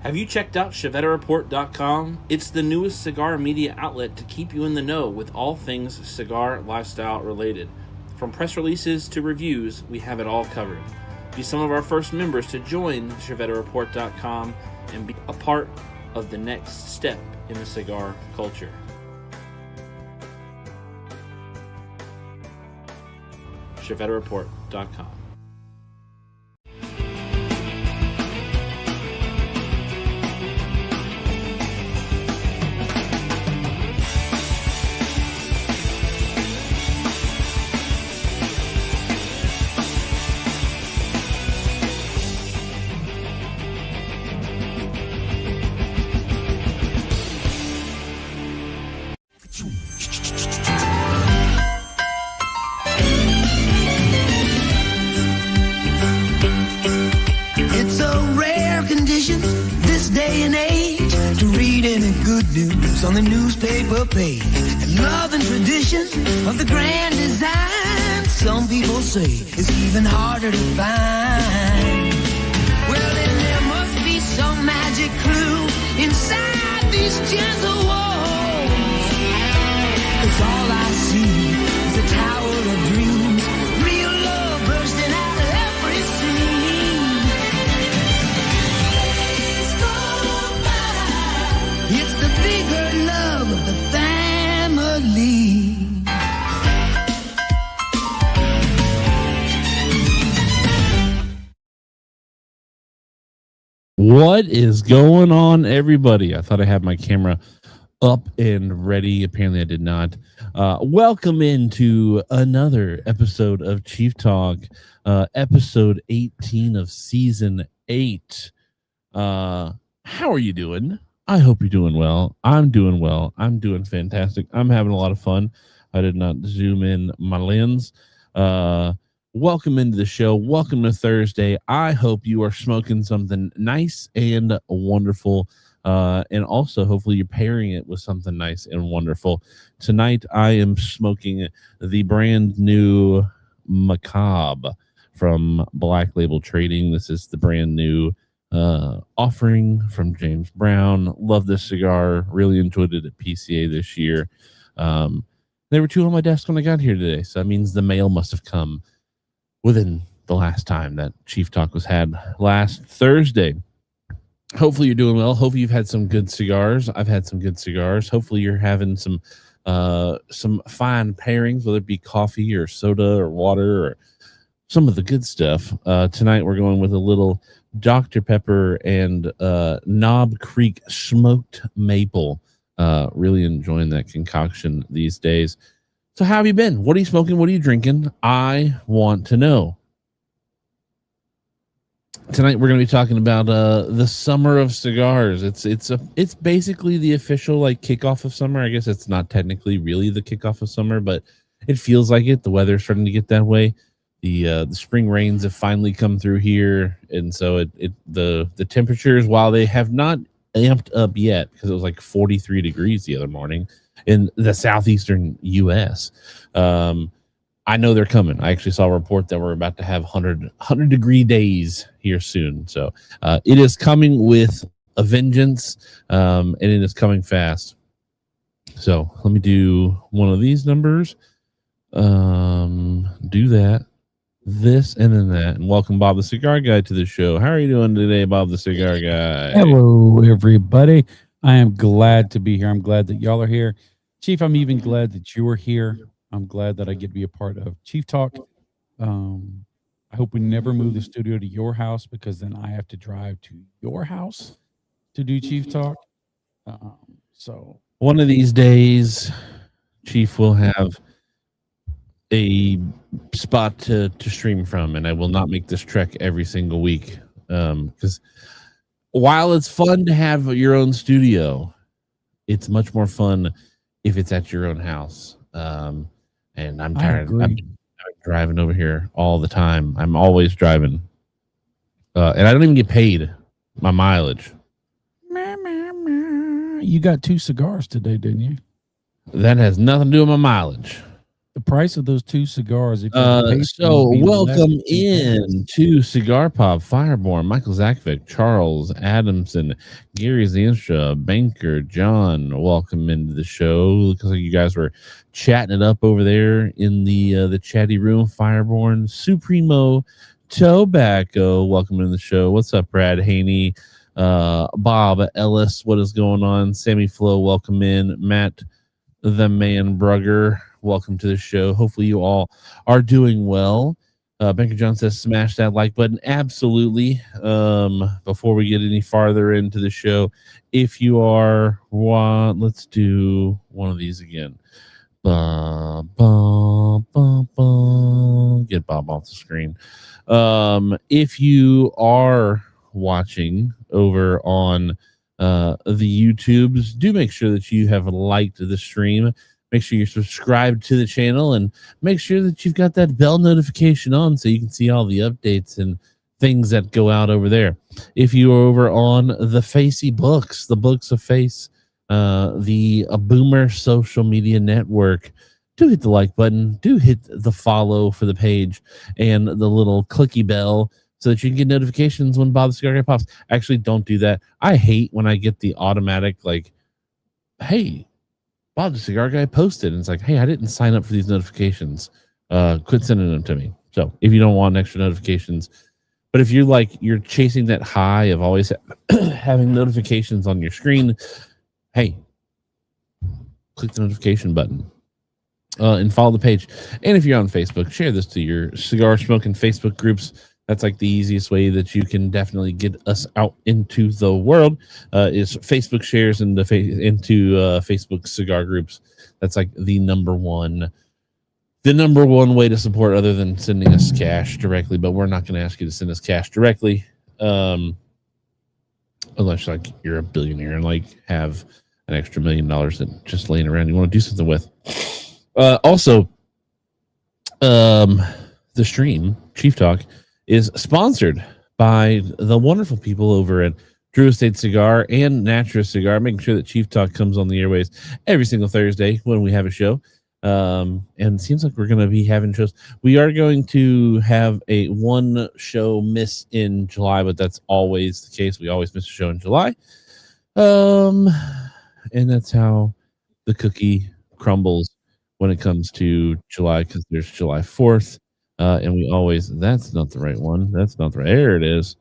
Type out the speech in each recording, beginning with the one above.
Have you checked out ChevetteReport.com? It's the newest cigar media outlet to keep you in the know with all things cigar lifestyle related. From press releases to reviews, we have it all covered. Be some of our first members to join ChevetteReport.com and be a part of the next step in the cigar culture. ChevetteReport.com. On the newspaper page, and love and tradition of the grand design, some people say it's even harder to find. Well, then there must be some magic clue inside these gentle walls, 'cause all I see is a tower of dreams, real love bursting out of every scene. It's the bigger love of the family. What is going on, everybody? I thought I had my camera up and ready. Apparently I did not. Welcome into another episode of Chief Talk, episode 18 of season 8. How are you doing? I hope you're doing well. I'm doing well. I'm doing fantastic. I'm having a lot of fun. I did not zoom in my lens. Welcome into the show. Welcome to Thursday. I hope you are smoking something nice and wonderful. And also, hopefully, you're pairing it with something nice and wonderful. Tonight, I am smoking the brand new Macabre from Black Label Trading. This is the brand new offering from James Brown. Love this cigar. Really enjoyed it at PCA this year. There were two on my desk when I got here today, so that means the mail must have come within the last time that Chief Talk was had last Thursday. Hopefully you're doing well. Hopefully you've had some good cigars. I've had some good cigars. Hopefully you're having some fine pairings, whether it be coffee or soda or water or some of the good stuff. Tonight we're going with a little Dr. Pepper and Knob Creek smoked maple. Really enjoying that concoction these days. So how have you been? What are you smoking? What are you drinking? I want to know. Tonight we're going to be talking about the summer of cigars. It's basically the official like kickoff of summer. I guess it's not technically really the kickoff of summer, but it feels like it. The weather's starting to get that way. The spring rains have finally come through here, and so the temperatures, while they have not amped up yet, because it was like 43 degrees the other morning in the southeastern U.S. I know they're coming. I actually saw a report that we're about to have 100 degree days here soon. So it is coming with a vengeance, and it is coming fast. So let me do one of these numbers. Do that. This and then that, and welcome Bob the Cigar Guy to the show. How are you doing today, Bob the Cigar Guy? Hello, everybody. I am glad to be here. I'm glad that y'all are here. Chief, I'm even glad that you are here. I'm glad that I get to be a part of Chief Talk. I hope we never move the studio to your house, because then I have to drive to your house to do Chief Talk. So one of these days, Chief will have a spot to stream from, and I will not make this trek every single week, because while it's fun to have your own studio, it's much more fun if it's at your own house. And I'm tired. I'm driving over here all the time. I'm always driving, and I don't even get paid my mileage. You got 2 cigars today, didn't you? That has nothing to do with my mileage. the price of those 2 cigars. If you had to pay for them, So would be less welcome than in to Cigar Pop, Fireborn, Michael Zakvik, Charles Adamson, Gary Zanstra, Banker, John. Welcome into the show. Looks like you guys were chatting it up over there in the chatty room. Fireborn, Supremo Tobacco. Welcome into the show. What's up, Brad Haney? Bob Ellis, what is going on? Sammy Flo, welcome in. Matt the Man Brugger, welcome to the show. Hopefully you all are doing well. Banker John says smash that like button. Absolutely. Before we get any farther into the show, if you are let's do one of these again. Ba, ba, ba, ba. Get Bob off the screen. If you are watching over on the YouTubes, do make sure that you have liked the stream. Make sure you're subscribed to the channel and make sure that you've got that bell notification on so you can see all the updates and things that go out over there. If you are over on the Facey Books, the Books of Face, the Boomer social media network, do hit the like button, do hit the follow for the page and the little clicky bell so that you can get notifications when Bob the Cigar Guy pops. Actually, don't do that. I hate when I get the automatic, like, hey, Bob the Cigar Guy posted. And it's like, hey, I didn't sign up for these notifications. Quit sending them to me. So if you don't want extra notifications, but if you're chasing that high of always having notifications on your screen, hey, click the notification button. And follow the page. And if you're on Facebook, share this to your cigar smoking Facebook groups. That's like the easiest way that you can definitely get us out into the world is Facebook shares into Facebook cigar groups. That's like the number one way to support, other than sending us cash directly. But we're not going to ask you to send us cash directly, unless like you're a billionaire and like have an extra $1 million that just laying around you want to do something with. Also, the stream Chief Talk is sponsored by the wonderful people over at Drew Estate Cigar and Natura Cigar, making sure that Chief Talk comes on the airways every single Thursday when we have a show. And it seems like we're going to be having shows. We are going to have a one show miss in July, but that's always the case. We always miss a show in July. And that's how the cookie crumbles when it comes to July, because there's July 4th. And we always, that's not the right one. That's not the right. There it is.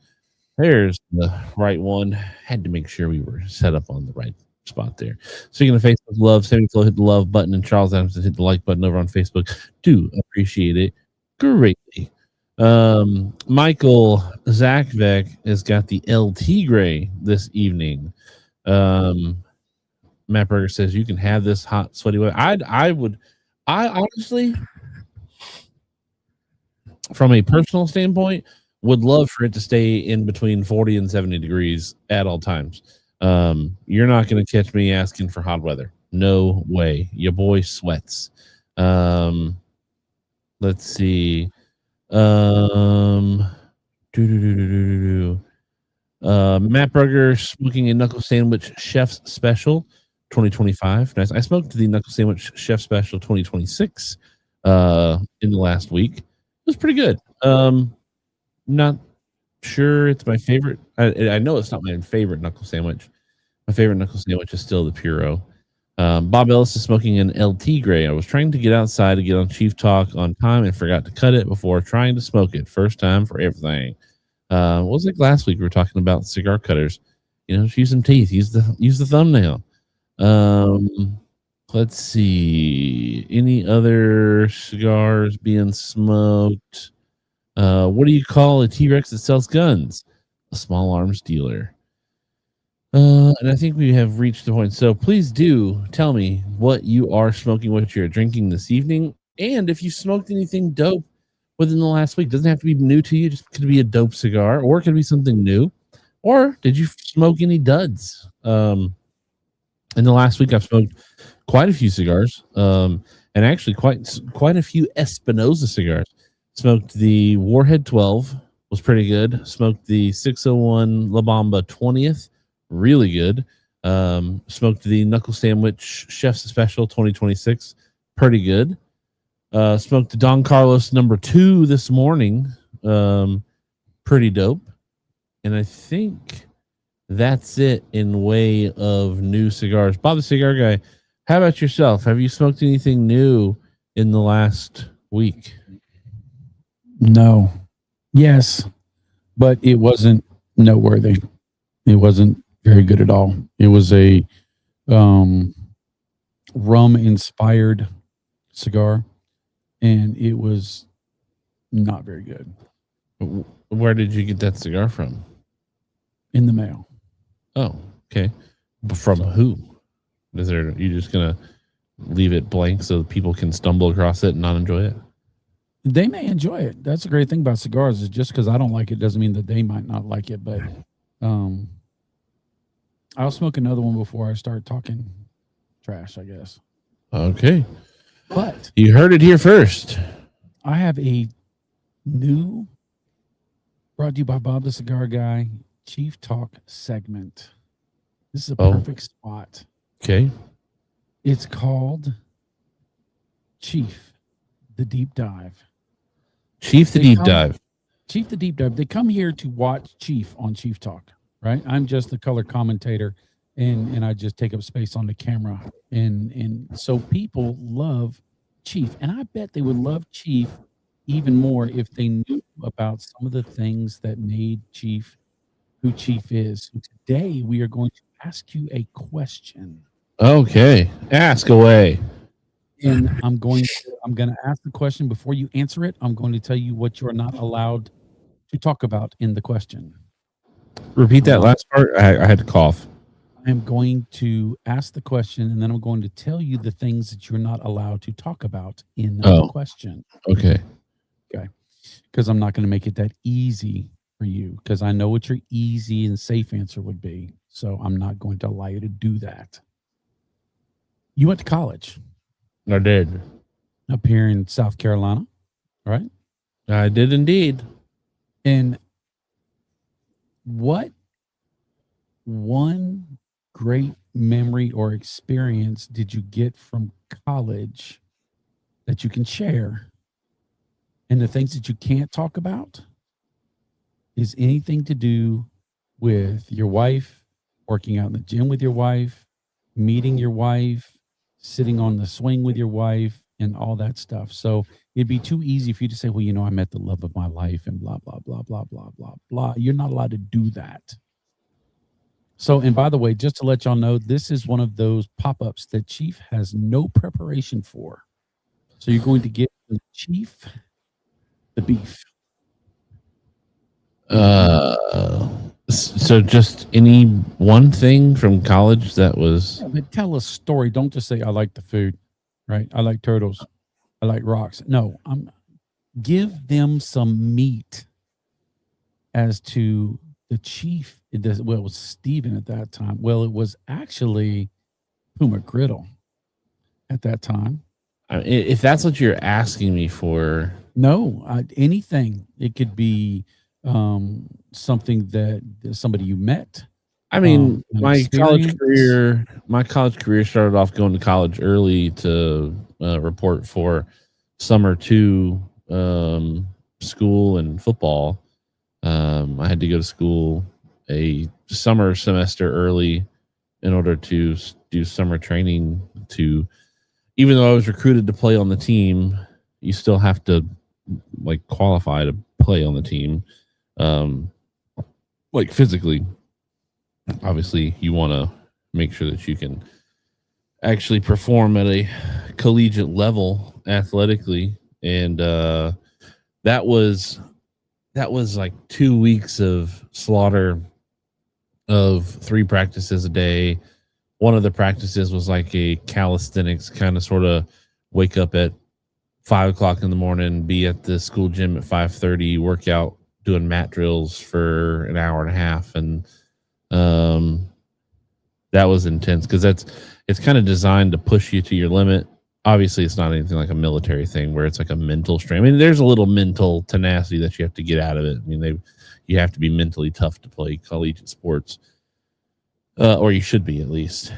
There's the right one. Had to make sure we were set up on the right spot there. Speaking of Facebook love, Sammy Flo hit the love button and Charles Adamson hit the like button over on Facebook. Do appreciate it greatly. Michael Zakvek has got the LT Gray this evening. Matt Berger says you can have this hot, sweaty weather. I honestly, from a personal standpoint, would love for it to stay in between 40 and 70 degrees at all times. You're not going to catch me asking for hot weather. No way. Your boy sweats. Let's see. Matt Berger smoking a knuckle sandwich chef's special 2025. Nice. I smoked the knuckle sandwich chef special 2026 in the last week. It was pretty good. Not sure it's my favorite. I know it's not my favorite knuckle sandwich. My favorite knuckle sandwich is still the Puro. Bob Ellis is smoking an LT Gray. I was trying to get outside to get on Chief Talk on time and forgot to cut it before trying to smoke it. First time for everything. What was it last week? We were talking about cigar cutters. You know, just use some teeth. Use the thumbnail. Let's see. Any other cigars being smoked? What do you call a T-Rex that sells guns? A small arms dealer. And I think we have reached the point. So please do tell me what you are smoking, what you're drinking this evening, and if you smoked anything dope within the last week. Doesn't have to be new to you. Just could be a dope cigar, or it could be something new. Or did you smoke any duds? In the last week, I've smoked quite a few cigars, and actually quite a few Espinosa cigars. Smoked the Warhead 12, was pretty good. Smoked the 601 La Bamba 20th, really good. Smoked the Knuckle Sandwich Chef's Special 2026, pretty good. Smoked the Don Carlos #2 this morning. Pretty dope. And I think that's it in way of new cigars. Bob the Cigar Guy, how about yourself? Have you smoked anything new in the last week? No. Yes, but it wasn't noteworthy. It wasn't very good at all. It was a rum inspired cigar, and it was not very good. Where did you get that cigar from? In the mail. Oh, okay. From who? Is there? You just gonna leave it blank so people can stumble across it and not enjoy it? They may enjoy it. That's a great thing about cigars, is just because I don't like it doesn't mean that they might not like it. But I'll smoke another one before I start talking trash, I guess. Okay. But you heard it here first. I have a new, brought to you by Bob the Cigar Guy, Chief Talk segment. This is a perfect spot. Okay. It's called Chief the Deep Dive. Chief the Deep Dive. Chief the Deep Dive. They come here to watch Chief on Chief Talk, right? I'm just the color commentator, and I just take up space on the camera. And so people love Chief. And I bet they would love Chief even more if they knew about some of the things that made Chief who Chief is. So today we are going to ask you a question. Okay. Ask away. And I'm going to ask the question. Before you answer it, I'm going to tell you what you are not allowed to talk about in the question. Repeat that last part. I had to cough. I'm going to ask the question, and then I'm going to tell you the things that you're not allowed to talk about in the question. Okay. Okay. Because I'm not going to make it that easy for you, because I know what your easy and safe answer would be. So I'm not going to allow you to do that. You went to college. I did. Up here in South Carolina, right? I did indeed. And what one great memory or experience did you get from college that you can share? And the things that you can't talk about is anything to do with your wife, working out in the gym with your wife, meeting your wife, sitting on the swing with your wife, and all that stuff. So it'd be too easy for you to say, well, you know, I met the love of my life and blah, blah, blah, blah, blah, blah, blah. You're not allowed to do that. So, and by the way, just to let y'all know, this is one of those pop-ups that Chief has no preparation for. So you're going to get the Chief the beef. So just any one thing from college that was... Yeah, but tell a story. Don't just say, I like the food, right? I like turtles. I like rocks. No, give them some meat as to the Chief. Well, it was Steven at that time. Well, it was actually Puma Griddle at that time. If that's what you're asking me for... No, anything. It could be something that somebody you met. I mean, my college career started off going to college early to report for summer 2 school and football. I had to go to school a summer semester early in order to do summer training. Even though I was recruited to play on the team, you still have to qualify to play on the team. Physically, obviously you want to make sure that you can actually perform at a collegiate level athletically. And that was like 2 weeks of slaughter of 3 practices a day. One of the practices was like a calisthenics kind of sort of wake up at 5 o'clock in the morning, be at the school gym at 5:30, work out, doing mat drills for an hour and a half. And that was intense because it's kind of designed to push you to your limit. Obviously, it's not anything like a military thing where it's like a mental strain. I mean, there's a little mental tenacity that you have to get out of it. I mean, you have to be mentally tough to play collegiate sports, or you should be at least.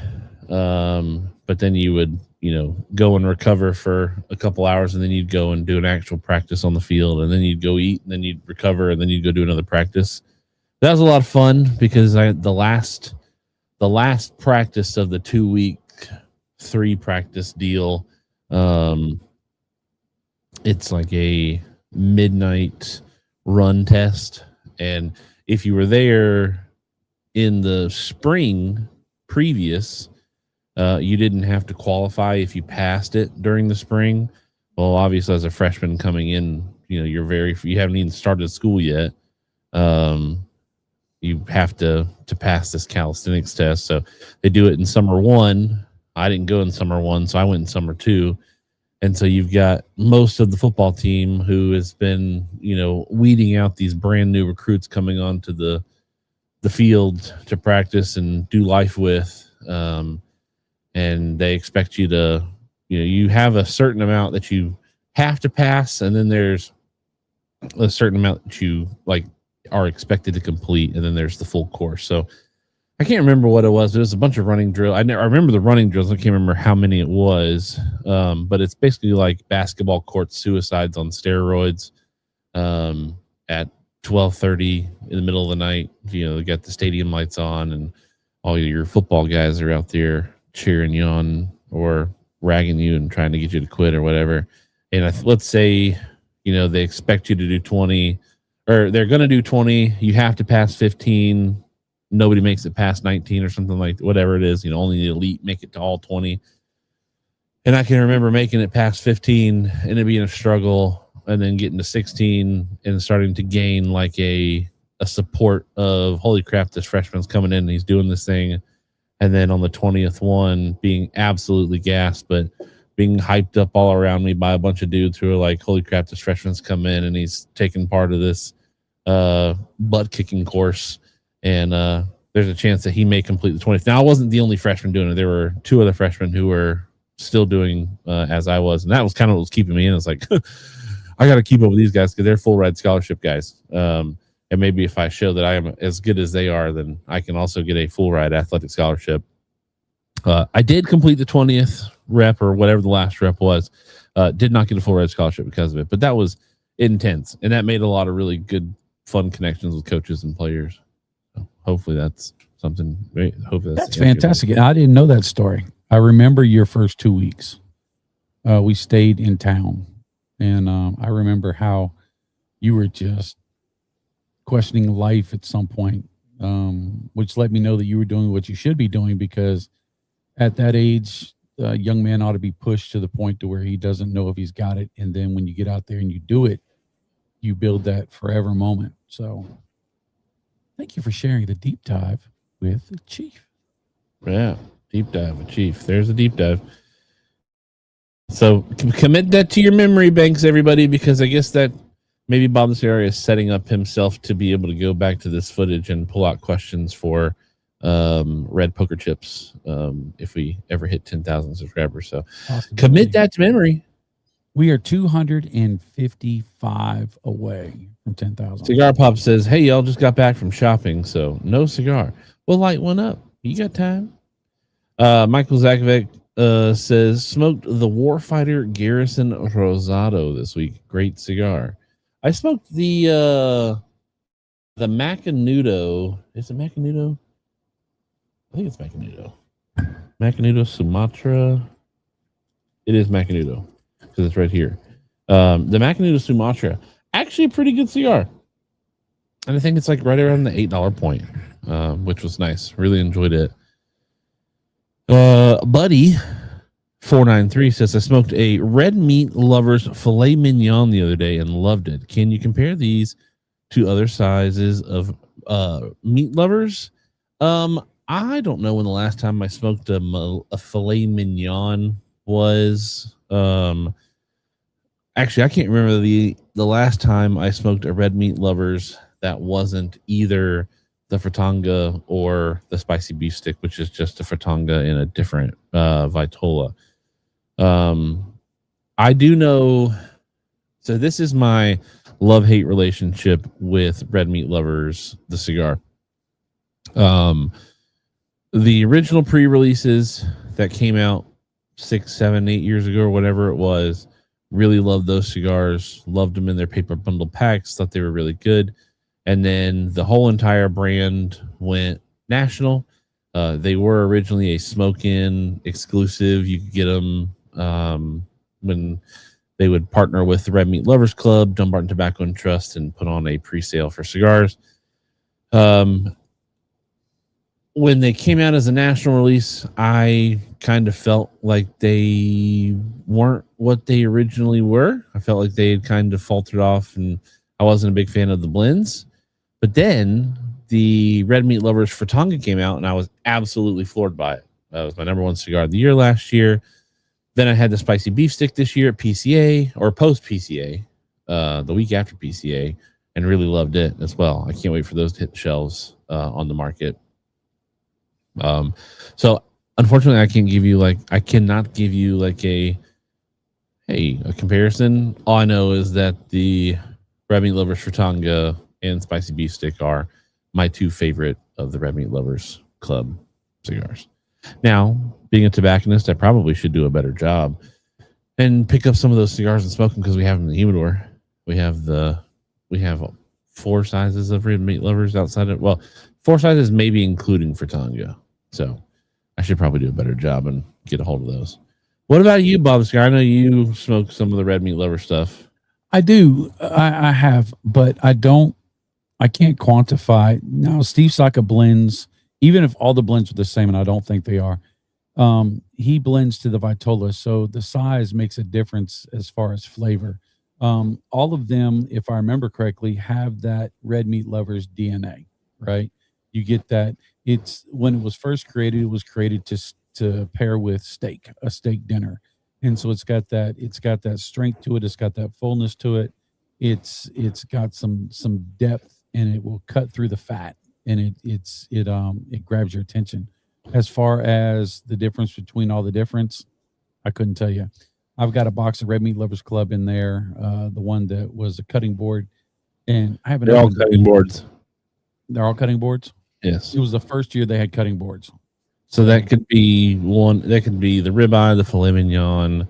But then you would go and recover for a couple hours, and then you'd go and do an actual practice on the field, and then you'd go eat, and then you'd recover, and then you'd go do another practice. That was a lot of fun because the last practice of the 2-week 3 practice deal, it's like a midnight run test, and if you were there in the spring previous, you didn't have to qualify if you passed it during the spring. Well, obviously, as a freshman coming in, you haven't even started school yet. You have to pass this calisthenics test. So they do it in summer 1. I didn't go in summer 1, so I went in summer 2. And so you've got most of the football team who has been, weeding out these brand new recruits coming onto the field to practice and do life with. And they expect you to, you have a certain amount that you have to pass, and then there's a certain amount that you are expected to complete, and then there's the full course. So I can't remember what it was. It was a bunch of running drill. I remember the running drills. I can't remember how many it was, but it's basically like basketball court suicides on steroids. At 12:30 in the middle of the night, they got the stadium lights on, and all your football guys are out there cheering you on or ragging you and trying to get you to quit or whatever. And let's say, they expect you to do 20, or they're going to do 20. You have to pass 15. Nobody makes it past 19 or something like whatever it is. Only the elite make it to all 20. And I can remember making it past 15 and it being a struggle, and then getting to 16 and starting to gain like a support of, holy crap, this freshman's coming in and he's doing this thing. And then on the 20th one, being absolutely gassed, but being hyped up all around me by a bunch of dudes who are like, holy crap, this freshman's come in and he's taking part of this butt kicking course. And there's a chance that he may complete the 20th. Now, I wasn't the only freshman doing it. There were 2 other freshmen who were still doing as I was. And that was kind of what was keeping me in. It's like, I got to keep up with these guys because they're full ride scholarship guys. And maybe if I show that I am as good as they are, then I can also get a full ride athletic scholarship. I did complete the 20th rep or whatever the last rep was. Did not get a full ride scholarship because of it, but that was intense. And that made a lot of really good, fun connections with coaches and players. So hopefully that's something great. Hopefully that's fantastic. I didn't know that story. I remember your first 2 weeks. We stayed in town, and I remember how you were just questioning life at some point, which let me know that you were doing what you should be doing, because at that age, a young man ought to be pushed to the point to where he doesn't know if he's got it. And then when you get out there and you do it, you build that forever moment. So thank you for sharing the deep dive with the Chief. Yeah, deep dive with Chief. There's a deep dive. So commit that to your memory banks, everybody, because I guess that maybe Bob Cigar is setting up himself to be able to go back to this footage and pull out questions for red poker chips if we ever hit 10,000 subscribers. So awesome. Commit that to memory. We are 255 away from 10,000. Cigar Pop says, hey, y'all just got back from shopping, so no cigar. We'll light one up. You got time? Michael Zakovic says, smoked the Warfighter Garrison Rosado this week. Great cigar. I smoked the Macanudo. Is it Macanudo? I think it's Macanudo. Macanudo Sumatra. It is Macanudo because it's right here. The Macanudo Sumatra. Actually a pretty good cigar. And I think it's like right around the $8 point, which was nice. Really enjoyed it. Buddy 493 says, I smoked a Red Meat Lovers filet mignon the other day and loved it. Can you compare these to other sizes of meat lovers? I don't know when the last time I smoked a filet mignon was. Actually, I can't remember the last time I smoked a Red Meat Lovers that wasn't either the fritanga or the spicy beef stick, which is just a fritanga in a different vitola. I do know. So this is my love-hate relationship with Red Meat Lovers, the cigar. The original pre-releases that came out 6, 7, 8 years ago or whatever it was. Really loved those cigars. Loved them in their paper bundle packs. Thought they were really good. And then the whole entire brand went national. They were originally a smoke-in exclusive. You could get them when they would partner with the Red Meat Lovers Club, Dumbarton Tobacco and Trust, and put on a pre-sale for cigars. When they came out as a national release, I kind of felt like they weren't what they originally were. I felt like they had kind of faltered off, and I wasn't a big fan of the blends. But then the Red Meat Lovers Fratanga came out, and I was absolutely floored by it. That was my number one cigar of the year last year. Then I had the spicy beef stick this year at PCA, or post PCA, the week after PCA, and really loved it as well. I can't wait for those to hit the shelves on the market. So unfortunately, I cannot give you like a comparison. All I know is that the Red Meat Lovers Fratanga and spicy beef stick are my two favorite of the Red Meat Lovers Club cigars. Now, being a tobacconist, I probably should do a better job and pick up some of those cigars and smoke them, because we have them in the humidor. We have 4 sizes of Red Meat Lovers outside of, 4 sizes, maybe including Fratanga. So I should probably do a better job and get a hold of those. What about you, Bob Cigar? I know you smoke some of the Red Meat Lover stuff. I do. I have, but I can't quantify. Now, Steve Saka blends, even if all the blends are the same, and I don't think they are, he blends to the Vitola, so the size makes a difference as far as flavor. All of them, if I remember correctly, have that Red Meat Lovers DNA, right? You get that. It's when it was first created, it was created to pair with steak, a steak dinner. And so it's got that strength to it. It's got that fullness to it. It's got some depth, and it will cut through the fat, and it grabs your attention. As far as the difference between all the difference, I couldn't tell you. I've got a box of Red Meat Lovers Club in there, the one that was a cutting board, and I haven't. They're all cutting boards. They're all cutting boards. Yes, it was the first year they had cutting boards. So that could be one. That could be the ribeye, the filet mignon,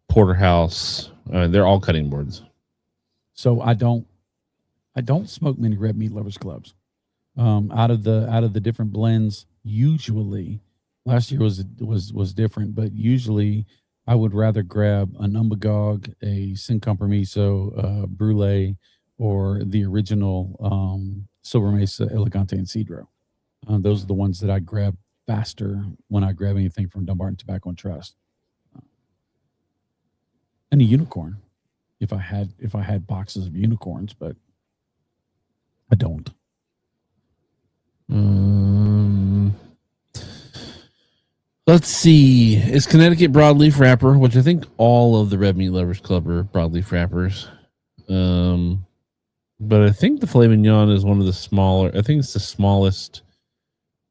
porterhouse. They're all cutting boards. So I don't smoke many Red Meat Lovers Clubs. Out of the different blends, usually last year was different, but usually I would rather grab an Umbagog, a Sin Compromiso, Brulee, or the original Silver Mesa, Elegante, and Cedro. Those are the ones that I grab faster when I grab anything from Dumbarton Tobacco and Trust. And a unicorn, if I had boxes of unicorns, but I don't. Let's see. It's Connecticut broadleaf wrapper, which I think all of the Red Meat Lovers Club are broadleaf wrappers. But I think the filet mignon is one of the smaller. I think it's the smallest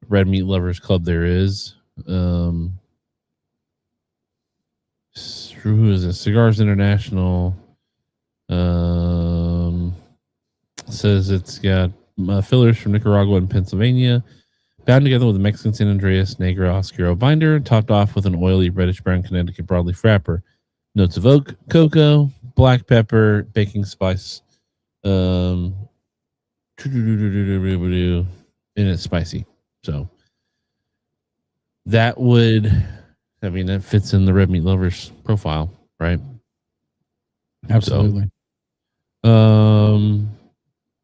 Red Meat Lovers Club there is. Who is it? Cigars International says it's got fillers from Nicaragua and Pennsylvania, bound together with a Mexican San Andreas Negro Oscuro binder, topped off with an oily reddish brown Connecticut broadleaf wrapper. Notes of oak, cocoa, black pepper, baking spice, and it's spicy. So that fits in the Red Meat Lovers profile, right? Absolutely. So,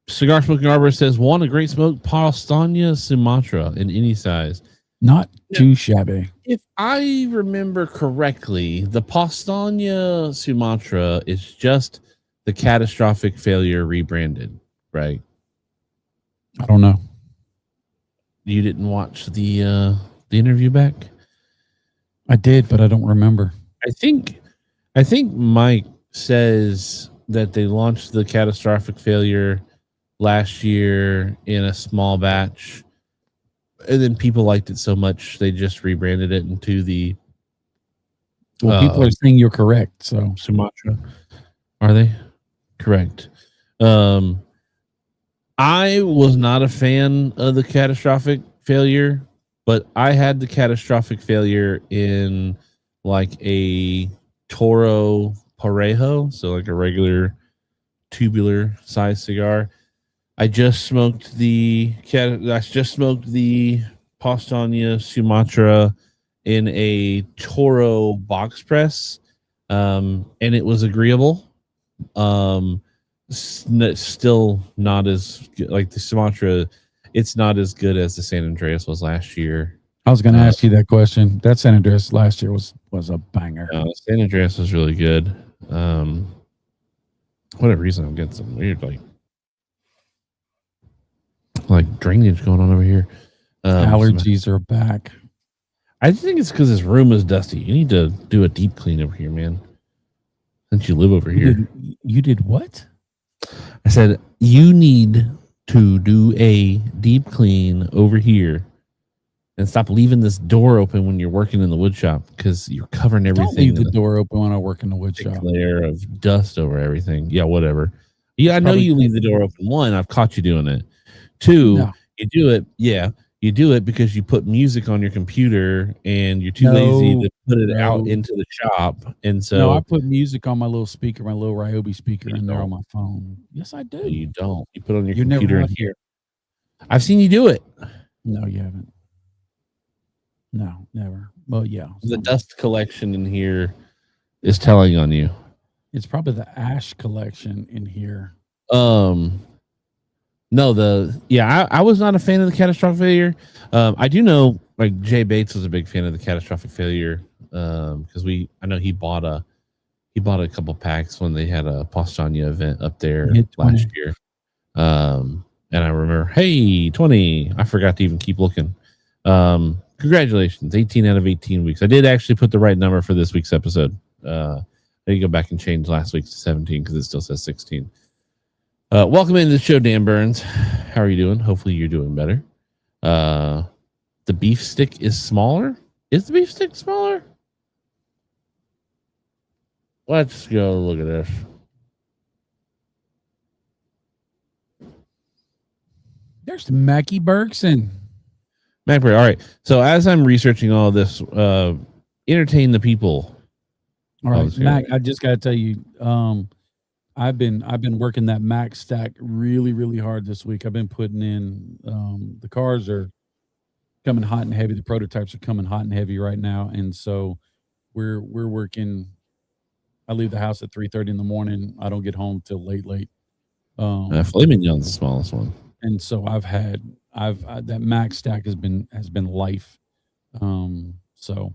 Cigar Smoking Arborist says, want a great smoke? Paulistania Sumatra in any size. Not too shabby. If I remember correctly, the Paulistania Sumatra is just the Catastrophic Failure rebranded, right? I don't know. You didn't watch the interview back? I did, but I don't remember. I think Mike says that they launched the Catastrophic Failure last year in a small batch, and then people liked it so much they just rebranded it into the. Well, people are saying you're correct. So Sumatra, are they correct? I was not a fan of the Catastrophic Failure, but I had the Catastrophic Failure in like a Toro Parejo, so like a regular tubular size cigar. I just smoked the Pastaña Sumatra in a Toro box press, and it was agreeable. Still not as good, like the Sumatra. It's not as good as the San Andreas was last year. I was going to ask you that question. That San Andreas last year was a banger. San Andreas was really good. Whatever reason, I'm getting some weird like drainage going on over here. Allergies are back. I think it's because this room is dusty. You need to do a deep clean over here, man. Since you live over here. You did what? I said you need to do a deep clean over here and stop leaving this door open when you're working in the wood shop because you're covering everything. Don't leave the door open when I work in the wood shop. Layer of dust over everything. Yeah, whatever. Yeah, I know you leave the door open. One, I've caught you doing it. Two, you do it. Yeah, you do it because you put music on your computer and you're too lazy to put it out into the shop. And so I put music on my little speaker, my little Ryobi speaker in there on my phone. Yes, I do. No, you don't. You put it on your computer in here. I've seen you do it. No, you haven't. No, never. Well, yeah. The dust collection in here is telling on you. It's probably the ash collection in here. No, I was not a fan of the catastrophic failure. I do know like Jay Bates was a big fan of the catastrophic failure because I know he bought a couple packs when they had a Pastaña event up there last year. And I remember, hey, 20. I forgot to even keep looking. Congratulations, 18 out of 18 weeks. I did actually put the right number for this week's episode. I need to go back and change last week's to 17 because it still says 16. Welcome into the show, Dan Burns. How are you doing? Hopefully you're doing better. The beef stick is smaller. Is the beef stick smaller? Let's go look at this. There's Mackie Bergson. All right. So as I'm researching all this, entertain the people. All right, Mac. I just got to tell you, I've been working that Mac stack really, really hard this week. I've been putting in. The cars are coming hot and heavy. The prototypes are coming hot and heavy right now, and so we're working. I leave the house at 3:30 in the morning. I don't get home till late. Filet mignon's the smallest one. And so that Mac stack has been life. So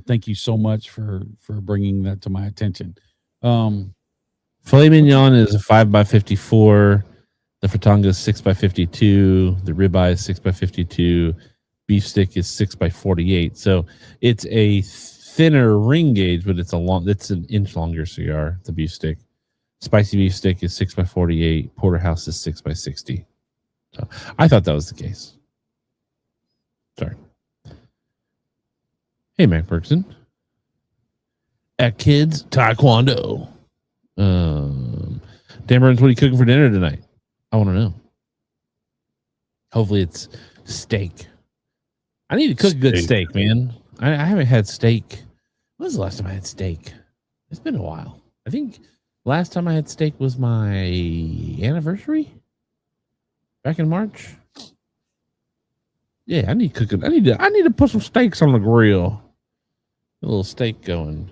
thank you so much for bringing that to my attention. Filet mignon is a 5x54. The fritanga is 6x52. The ribeye is 6x52. Beef stick is 6x48. So it's a thinner ring gauge, but it's an inch longer cigar. The beef stick, spicy beef stick is 6x48. Porterhouse is 6x60. So I thought that was the case. Sorry. Hey, Mac Bergson. At Kids Taekwondo. Dan Burns, what are you cooking for dinner tonight? I want to know. Hopefully it's steak. I need to cook good steak, man. I haven't had steak. When was the last time I had steak? It's been a while. I think last time I had steak was my anniversary. Back in March. Yeah, I need cooking. I need to put some steaks on the grill. A little steak going.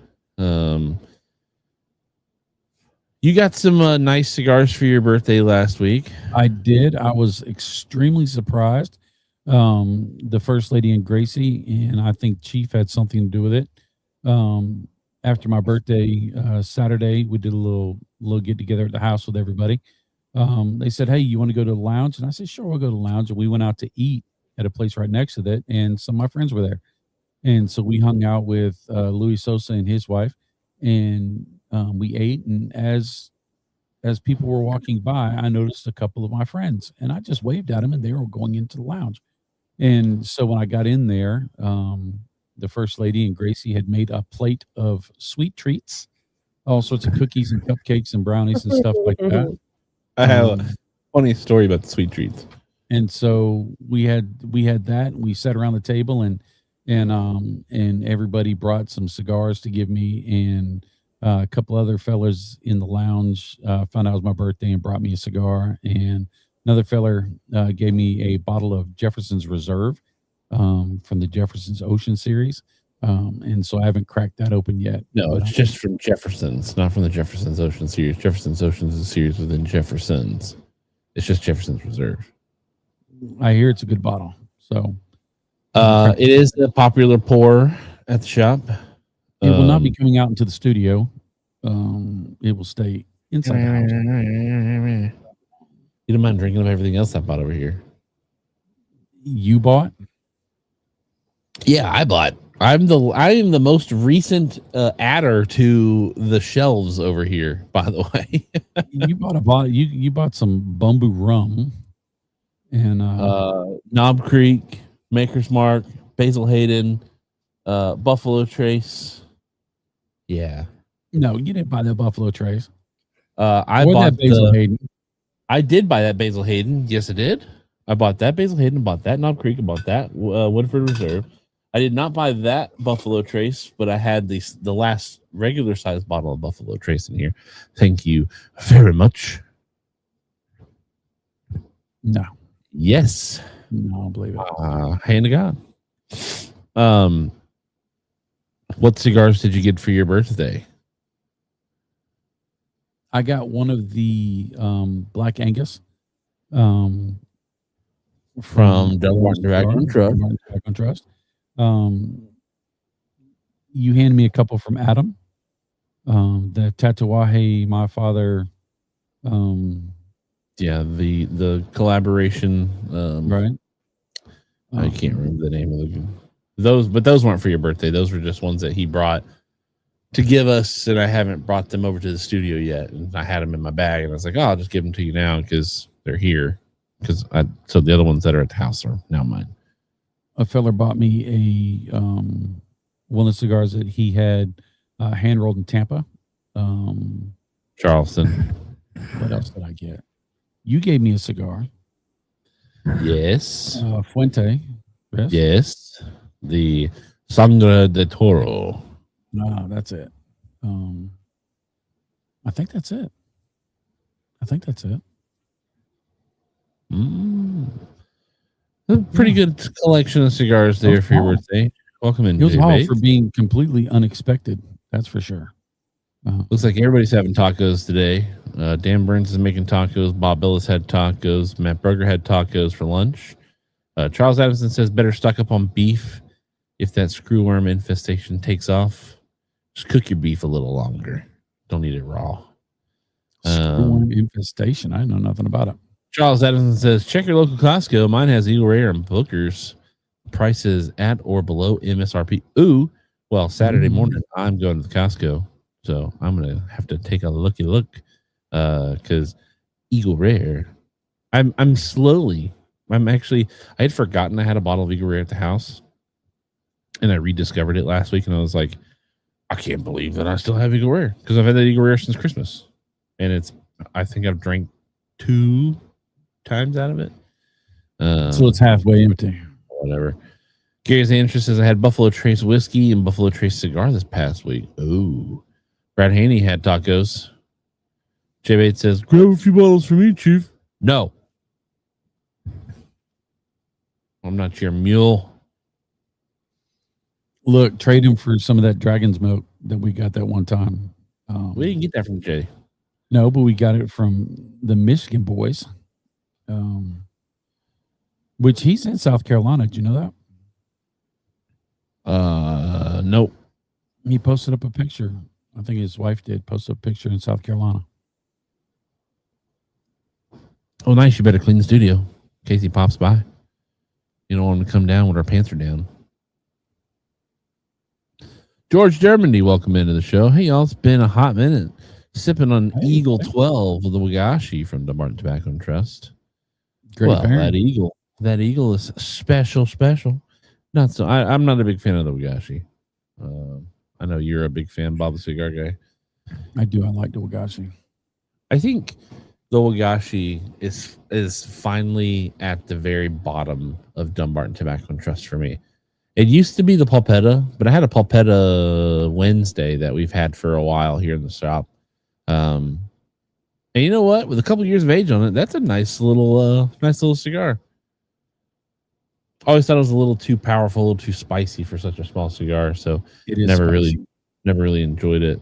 You got some nice cigars for your birthday last week. I did. I was extremely surprised. The First Lady and Gracie, and I think Chief had something to do with it. After my birthday Saturday, we did a little get together at the house with everybody. They said, hey, you want to go to the lounge? And I said, sure, we'll go to the lounge. And we went out to eat at a place right next to that. And some of my friends were there. And so we hung out with Louis Sosa and his wife. And we ate. And as people were walking by, I noticed a couple of my friends. And I just waved at them, and they were going into the lounge. And so when I got in there, the First Lady and Gracie had made a plate of sweet treats, all sorts of cookies and cupcakes and brownies and stuff like that. I have a funny story about the sweet treats. And so we had that. And we sat around the table, and and everybody brought some cigars to give me, and a couple other fellas in the lounge found out it was my birthday and brought me a cigar, and another feller gave me a bottle of Jefferson's Reserve from the Jefferson's Ocean series, and so I haven't cracked that open yet. No, but, it's just from Jefferson's, not from the Jefferson's Ocean series. Jefferson's Ocean is a series within Jefferson's. It's just Jefferson's Reserve. I hear it's a good bottle. So it is a popular pour at the shop. it will not be coming out into the studio. It will stay inside the house. You don't mind drinking of everything else I bought over here? You bought? Yeah, I bought. I am the most recent adder to the shelves over here. By the way, You bought a bottle. You bought some Bumbu rum, and Knob Creek, Maker's Mark, Basil Hayden, Buffalo Trace. Yeah. no, you didn't buy that Buffalo Trace. I Or bought that Basil Hayden. I did buy that Basil Hayden. Yes, I did. I bought that Basil Hayden. Bought that Knob Creek. I bought that Woodford Reserve. I did not buy that Buffalo Trace, but I had the last regular size bottle of Buffalo Trace in here. Thank you very much. No, Yes. no, I don't believe it. Hand to God. What cigars did you get for your birthday? I got one of the Black Angus from Delaware Tobacco Trust. Tobacco Trust. You handed me a couple from Adam. The Tatuaje, my father. Yeah, the collaboration. Right. I can't remember the name of those, but those weren't for your birthday. Those were just ones that he brought to give us, and I haven't brought them over to the studio yet. And I had them in my bag, and I was like, "Oh, I'll just give them to you now because they're here." So the other ones that are at the house are now mine. A fella bought me a one of the cigars that he had hand rolled in Tampa. Charleston. What else did I get? You gave me a cigar. Yes. Fuente. Yes. Yes. The Sangre de Toro. No, that's it. I think that's it. A pretty good collection of cigars there for your birthday. Welcome in. It was Jay all Bates. for being completely unexpected. That's for sure. Looks like everybody's having tacos today. Dan Burns is making tacos. Bob Billis had tacos. Matt Berger had tacos for lunch. Charles Adamson says better stock up on beef if that screwworm infestation takes off. Just cook your beef a little longer. Don't eat it raw. Screwworm infestation. I know nothing about it. Charles Adamson says check your local Costco. Mine has Eagle Rare and Booker's prices at or below MSRP. Ooh, well, Saturday morning I'm going to the Costco. So I'm going to have to take a looky look because Eagle Rare, I had forgotten I had a bottle of Eagle Rare at the house and I rediscovered it last week and I was like, I can't believe that I still have Eagle Rare because I've had that Eagle Rare since Christmas. And I think I've drank 2 times out of it. So it's halfway empty. Whatever. Gary's interest says I had Buffalo Trace whiskey and Buffalo Trace cigar this past week. Ooh. Brad Haney had tacos. Jay Bates says, grab a few bottles for me, Chief. No. I'm not your mule. Look, trade him for some of that dragon's milk that we got that one time. We didn't get that from Jay. No, but we got it from the Michigan boys. Which he's in South Carolina. Did you know that? Nope. He posted up a picture. I think his wife did post a picture in South Carolina. Oh, nice. You better clean the studio in case he pops by. You don't want him to come down when our pants are down. George Germany, welcome into the show. Hey, y'all. It's been a hot minute. Sipping on Eagle 12 of the Wagashi from the Martin Tobacco and Trust. Great that eagle is special. Not so. I'm not a big fan of the Wagashi. I know you're a big fan, Bob the Cigar Guy. I do. I like the Wagashi. I think the Wagashi is finally at the very bottom of Dumbarton Tobacco and Trust for me. It used to be the Pulpetta, but I had a Pulpetta Wednesday that we've had for a while here in the shop. And you know what? With a couple years of age on it, that's a nice little cigar. Always thought it was a little too powerful, a little too spicy for such a small cigar, so It is never really enjoyed it.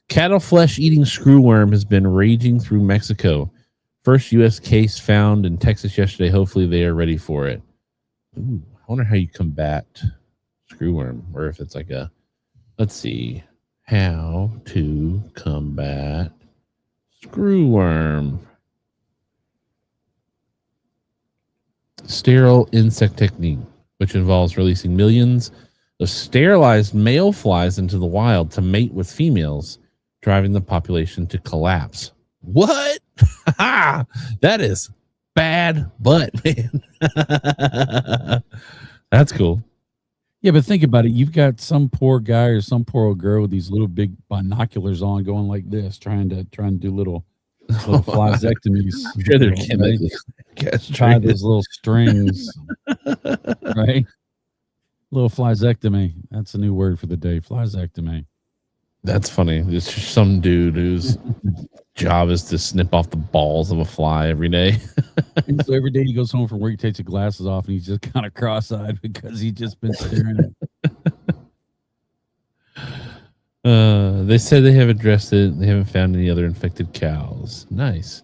Cattle flesh eating screwworm has been raging through Mexico. First U.S. case found in Texas yesterday. Hopefully, they are ready for it. Ooh, I wonder how you combat screwworm, or if it's like a. Let's see, how to combat screwworm. Sterile insect technique, which involves releasing millions of sterilized male flies into the wild to mate with females, driving the population to collapse. What? That is bad butt, man. That's cool. Yeah, but think about it. You've got some poor guy or some poor old girl with these little big binoculars on, going like this, trying to do little flysectomies. I'm sure they're chemically tie those little strings, right? Little flysectomy. That's a new word for the day. Flysectomy. That's funny. It's just some dude whose job is to snip off the balls of a fly every day. And so every day he goes home from work, he takes his glasses off, and he's just kind of cross-eyed because he's just been staring at. They said they have addressed it. They haven't found any other infected cows. Nice.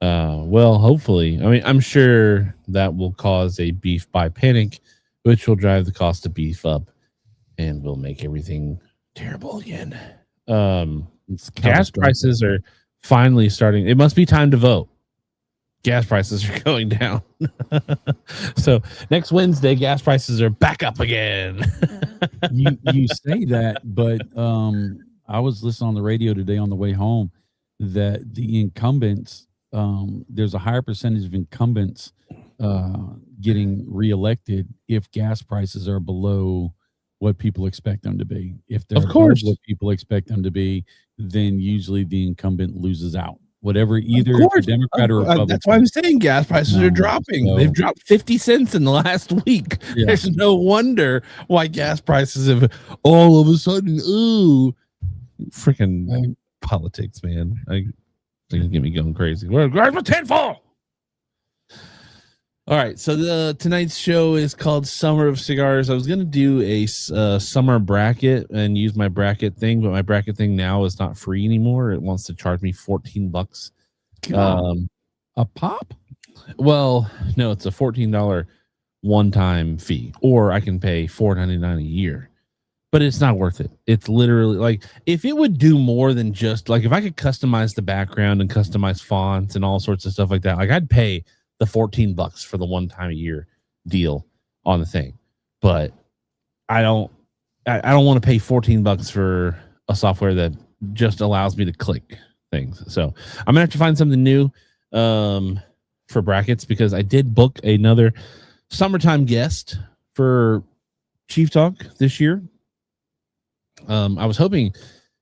Well, hopefully. I mean, I'm sure that will cause a beef buy panic, which will drive the cost of beef up and will make everything terrible again. Gas prices are finally starting. It must be time to vote. Gas prices are going down. So next Wednesday, gas prices are back up again. you say that, but I was listening on the radio today on the way home that the incumbents, there's a higher percentage of incumbents getting reelected if gas prices are below what people expect them to be. If they're above what people expect them to be, then usually the incumbent loses out. Whatever, either if Democrat or Republican. That's why I'm saying gas prices are dropping. So, they've dropped 50 cents in the last week. Yeah. There's no wonder why gas prices have all of a sudden, freaking politics, man. They get me going crazy. We're going for 10 fall. All right, so tonight's show is called Summer of Cigars. I was going to do a summer bracket and use my bracket thing, but my bracket thing now is not free anymore. It wants to charge me $14. A pop? Well, no, it's a $14 one-time fee, or I can pay $4.99 a year. But it's not worth it. It's literally like, if it would do more than just like, if I could customize the background and customize fonts and all sorts of stuff like that, like I'd pay the $14 for the one time a year deal on the thing. But I don't want to pay $14 for a software that just allows me to click things. So I'm gonna have to find something new for brackets, because I did book another summertime guest for Chief Talk this year. I was hoping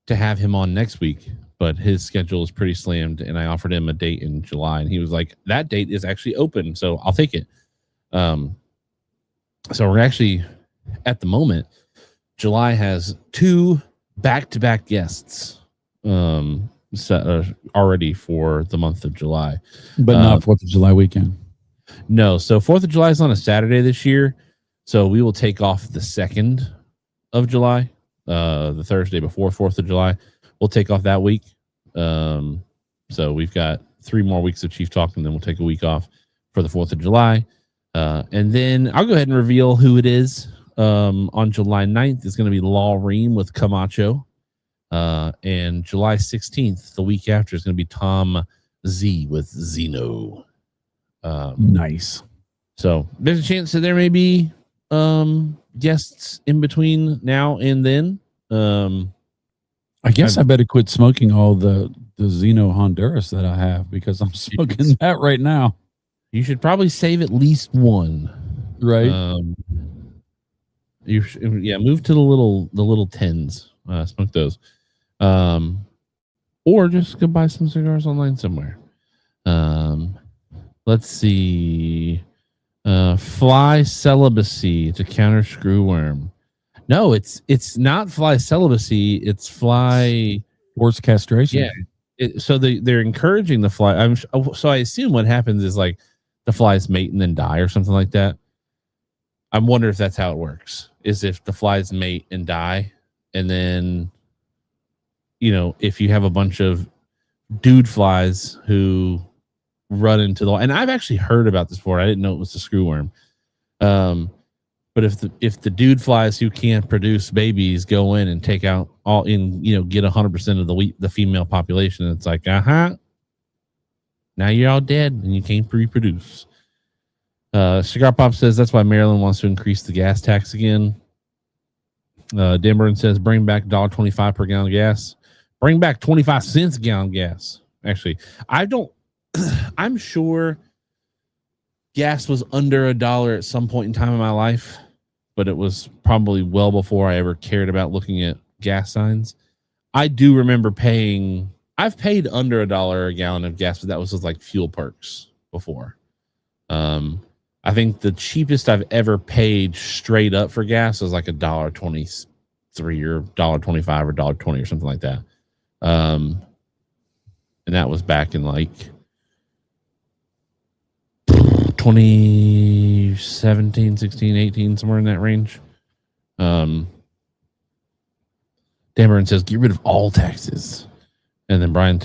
to have him on next week, but his schedule is pretty slammed, and I offered him a date in July, and he was like, that date is actually open, so I'll take it. So we're actually, at the moment, July has 2 back-to-back guests set already for the month of July. But not 4th of July weekend. No, so 4th of July is on a Saturday this year, so we will take off the 2nd of July, the Thursday before 4th of July. We'll take off that week. So we've got 3 more weeks of Chief Talk, and then we'll take a week off for the 4th of July. And then I'll go ahead and reveal who it is. On July 9th is going to be Law Ream with Camacho. And July 16th, the week after, is going to be Tom Z with Zeno. Nice. So there's a chance that there may be guests in between now and then. I guess I better quit smoking all the Zeno Honduras that I have, because I'm smoking that right now. You should probably save at least one. Right. Move to the little 10s. Smoke those. Or just go buy some cigars online somewhere. Let's see. Fly celibacy to counter screwworm. No, it's not fly celibacy. It's fly Forced castration. Yeah. So they're encouraging the fly. So I assume what happens is like the flies mate and then die or something like that. I wonder if that's how it works. Is if the flies mate and die, and then if you have a bunch of dude flies who run into the, and I've actually heard about this before. I didn't know it was the screwworm. But if the dude flies who can't produce babies go in and take out get 100% of the female population, it's like, now you're all dead and you can't reproduce. Cigar Pop says that's why Maryland wants to increase the gas tax again. Denver says bring back $1.25 per gallon of gas. Bring back 25 cents a gallon of gas. Actually, I'm sure gas was under $1 at some point in time in my life, but it was probably well before I ever cared about looking at gas signs. I do remember I've paid under $1 a gallon of gas, but that was with like fuel perks before. I think the cheapest I've ever paid straight up for gas was like $1.23 or $1.25 or $1.20 or something like that. And that was back in like 2017, 16, 18, somewhere in that range. Dameron says, get rid of all taxes. And then Brian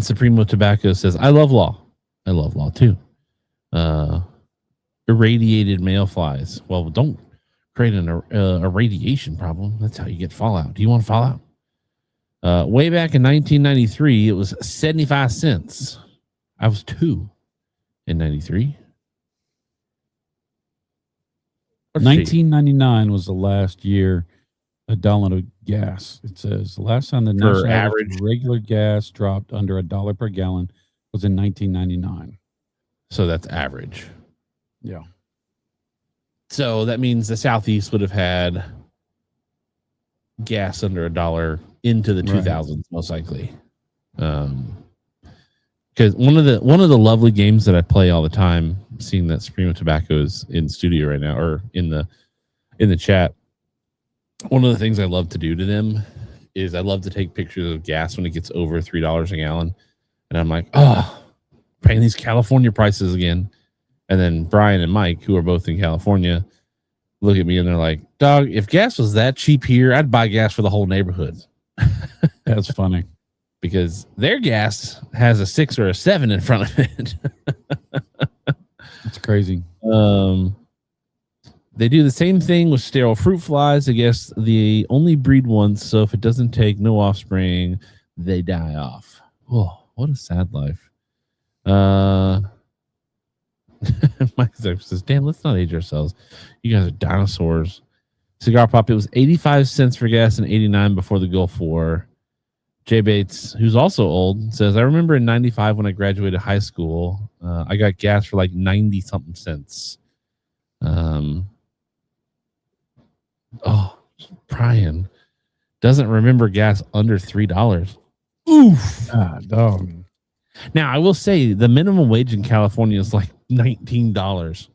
Supremo Tobacco says, I love law. I love law too. Irradiated male flies. Well, don't create a radiation problem. That's how you get fallout. Do you want fallout? Way back in 1993, it was 75 cents. I was 2 in 93. 1999 was the last year a gallon of gas. It says the last time the national average regular gas dropped under $1 per gallon was in 1999. So that's average. Yeah. So that means the Southeast would have had gas under $1 into the 2000s, most likely. Because one of the lovely games that I play all the time, seeing that Supremo Tobacco is in studio right now or in the chat. One of the things I love to do to them is I love to take pictures of gas when it gets over $3 a gallon, and I'm like, paying these California prices again. And then Brian and Mike, who are both in California, look at me and they're like, dog, if gas was that cheap here, I'd buy gas for the whole neighborhood. That's funny. Because their gas has a 6 or a 7 in front of it. That's crazy. They do the same thing with sterile fruit flies. I guess they only breed once, so if it doesn't take no offspring, they die off. Oh, what a sad life. Mike says, Dan, let's not age ourselves. You guys are dinosaurs. Cigar Pop, it was 85 cents for gas in 89 before the Gulf War. Jay Bates, who's also old, says, I remember in 95 when I graduated high school, I got gas for like 90 something cents. Brian doesn't remember gas under $3. Oof. Dog. Now, I will say the minimum wage in California is like $19.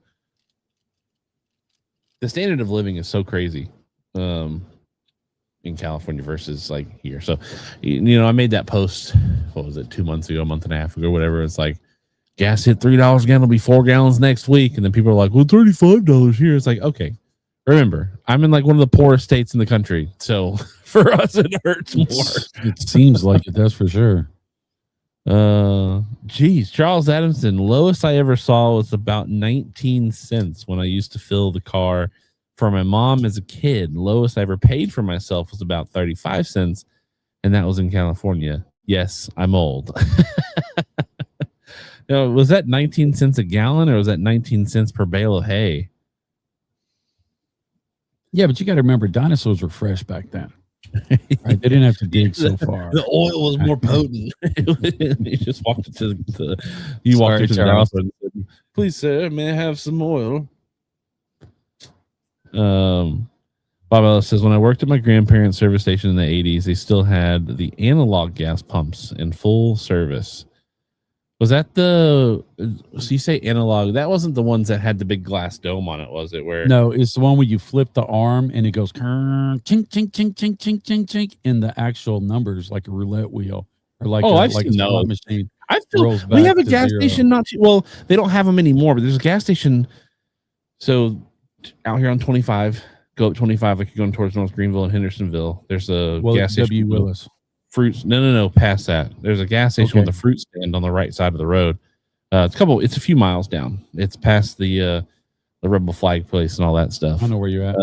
The standard of living is so crazy in California versus like here. So, I made that post, what was it, 2 months ago, a month and a half ago, whatever. It's like gas hit $3 a gallon, it'll be 4 gallons next week. And then people are like, well, $35 here. It's like, okay, remember, I'm in like one of the poorest states in the country. So for us, it hurts more. It seems like it, that's for sure. Charles Adamson, lowest I ever saw was about 19 cents when I used to fill the car for my mom as a kid. Lowest I ever paid for myself was about 35 cents, and that was in California. Yes, I'm old. Now, was that 19 cents a gallon, or was that 19 cents per bale of hay? Yeah, but you got to remember, dinosaurs were fresh back then. Right? They didn't have to dig so far. The oil was more potent. You just walked into the dinosaur and said, please, sir, may I have some oil? Bob Ellis says, when I worked at my grandparents' service station in the 80s, they still had the analog gas pumps in full service. Was that the? So you say analog? That wasn't the ones that had the big glass dome on it, was it? Where No, it's the one where you flip the arm and it goes chink, chink, chink, chink, chink, chink, chink, and the actual numbers like a roulette wheel or like I've like a seen slot those. machine. I rolls feel we back have a to gas zero. station not too well. They don't have them anymore, but there's a gas station. So out here on 25, go up 25 like you're going towards North Greenville and Hendersonville. There's a gas station. W. Willis. Fruits. No. Past that, there's a gas station with a fruit stand on the right side of the road. It's a few miles down. It's past the Rebel Flag place and all that stuff. I know where you're at.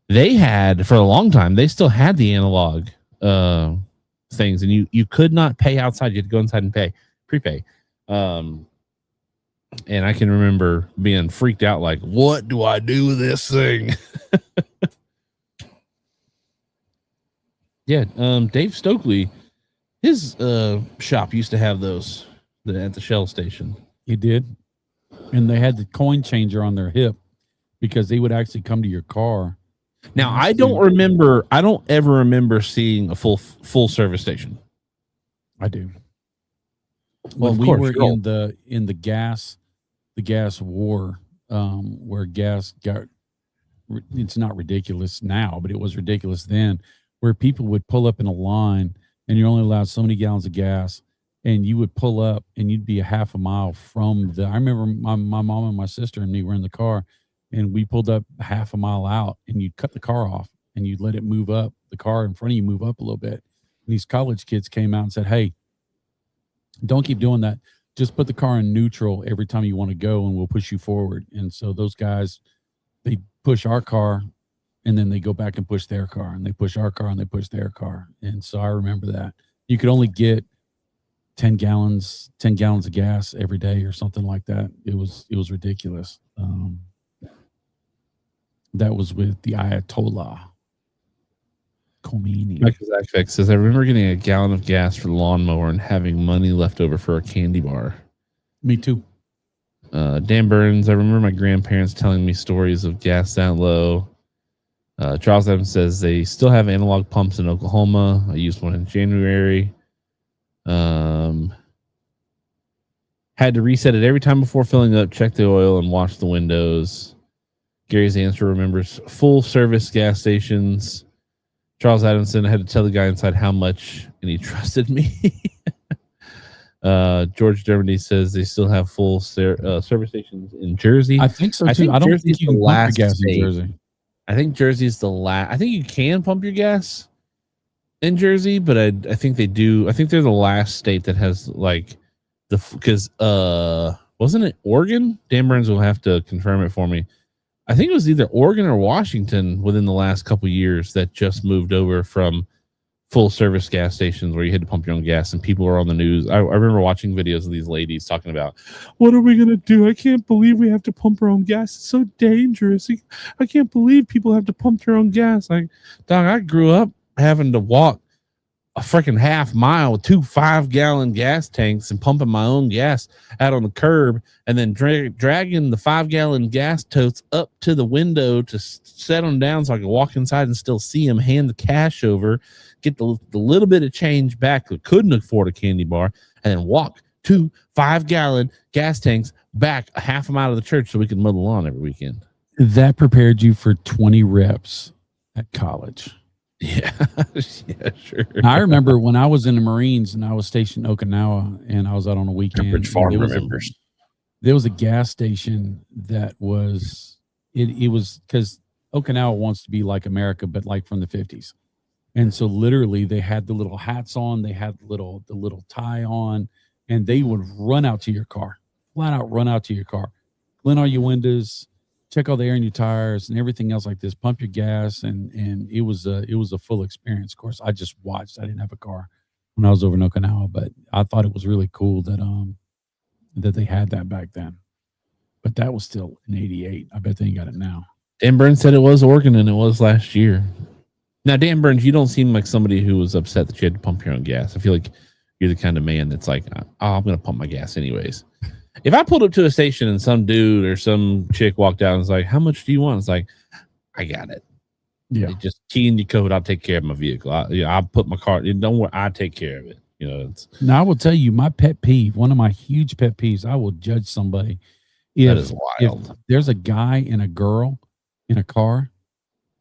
They had for a long time. They still had the analog things, and you could not pay outside. You had to go inside and prepay. And I can remember being freaked out, like, what do I do with this thing? Yeah, Dave Stokely, his shop used to have those at the Shell station. He did. And they had the coin changer on their hip because they would actually come to your car. Now, I don't ever remember seeing a full service station. I do. Well, when we were in the gas war, where gas got, it's not ridiculous now, but it was ridiculous then, where people would pull up in a line and you're only allowed so many gallons of gas, and you would pull up and you'd be a half a mile from I remember my mom and my sister and me were in the car, and we pulled up half a mile out, and you'd cut the car off and you'd let it move up, the car in front of you move up a little bit. And these college kids came out and said, hey, don't keep doing that. Just put the car in neutral every time you want to go and we'll push you forward. And so those guys, they push our car and then they go back and push their car, and they push our car and they push their car. And so I remember that. You could only get 10 gallons of gas every day or something like that. It was ridiculous. That was with the Ayatollah Khomeini. Michael Zachvek says, I remember getting a gallon of gas for the lawnmower and having money left over for a candy bar. Me too. Dan Burns, I remember my grandparents telling me stories of gas down low. Charles Adams says they still have analog pumps in Oklahoma. I used one in January. Had to reset it every time before filling up, check the oil, and wash the windows. Gary's answer remembers full service gas stations. Charles Adamson, I had to tell the guy inside how much, and he trusted me. George Dermody says they still have full service stations in Jersey. I think so too. I don't think you can pump your gas in Jersey. I think Jersey's the last. I think you can pump your gas in Jersey, but I think they do. I think they're the last state that has like because wasn't it Oregon? Dan Burns will have to confirm it for me. I think it was either Oregon or Washington within the last couple of years that just moved over from full service gas stations where you had to pump your own gas, and people were on the news. I remember watching videos of these ladies talking about, what are we going to do? I can't believe we have to pump our own gas. It's so dangerous. I can't believe people have to pump their own gas. Like, dog, I grew up having to walk a freaking half mile with 2 5-gallon gas tanks and pumping my own gas out on the curb, and then dragging the 5-gallon gas totes up to the window to set them down so I could walk inside and still see them, hand the cash over, get the little bit of change back that couldn't afford a candy bar, and then walk 2 5-gallon gas tanks back a half a mile to the church so we could mow the lawn every weekend. That prepared you for 20 reps at college. Yeah, yeah, sure. Now, I remember when I was in the Marines and I was stationed in Okinawa and I was out on a weekend. Rich Farm remembers. There was a gas station that was it was because Okinawa wants to be like America, but like from the 50s. And so literally they had the little hats on, they had the little tie on, and they would run out to your car, flat out run out to your car, clean all your windows, check all the air in your tires and everything else like this, pump your gas. And it was a full experience. Of course, I just watched. I didn't have a car when I was over in Okinawa, but I thought it was really cool that they had that back then. But that was still in 88. I bet they ain't got it now. Dan Burns said it was Oregon and it was last year. Now, Dan Burns, you don't seem like somebody who was upset that you had to pump your own gas. I feel like you're the kind of man that's like, oh, I'm going to pump my gas anyways. If I pulled up to a station and some dude or some chick walked out and was like, how much do you want? It's like, I got it. Yeah. Just key in your code. I'll take care of my vehicle. I'll put my car. Don't worry. I'll take care of it. It's Now I will tell you my pet peeve. One of my huge pet peeves. I will judge somebody that is wild. if there's a guy and a girl in a car,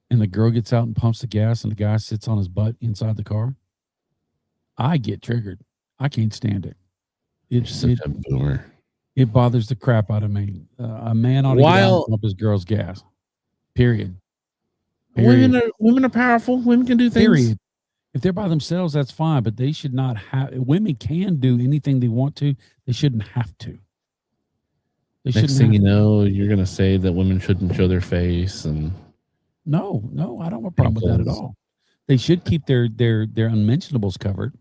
and the girl gets out and pumps the gas, and the guy sits on his butt inside the car. I get triggered. I can't stand it. You're such a boomer. It bothers the crap out of me. A man ought to get out and pump his girl's gas. Period. Women are powerful. Women can do things. Period. If they're by themselves, that's fine, but they should not have. Women can do anything they want to. They shouldn't have to. Next thing you know, you're going to say that women shouldn't show their face. And no, I don't have a problem with that at all. They should keep their unmentionables covered,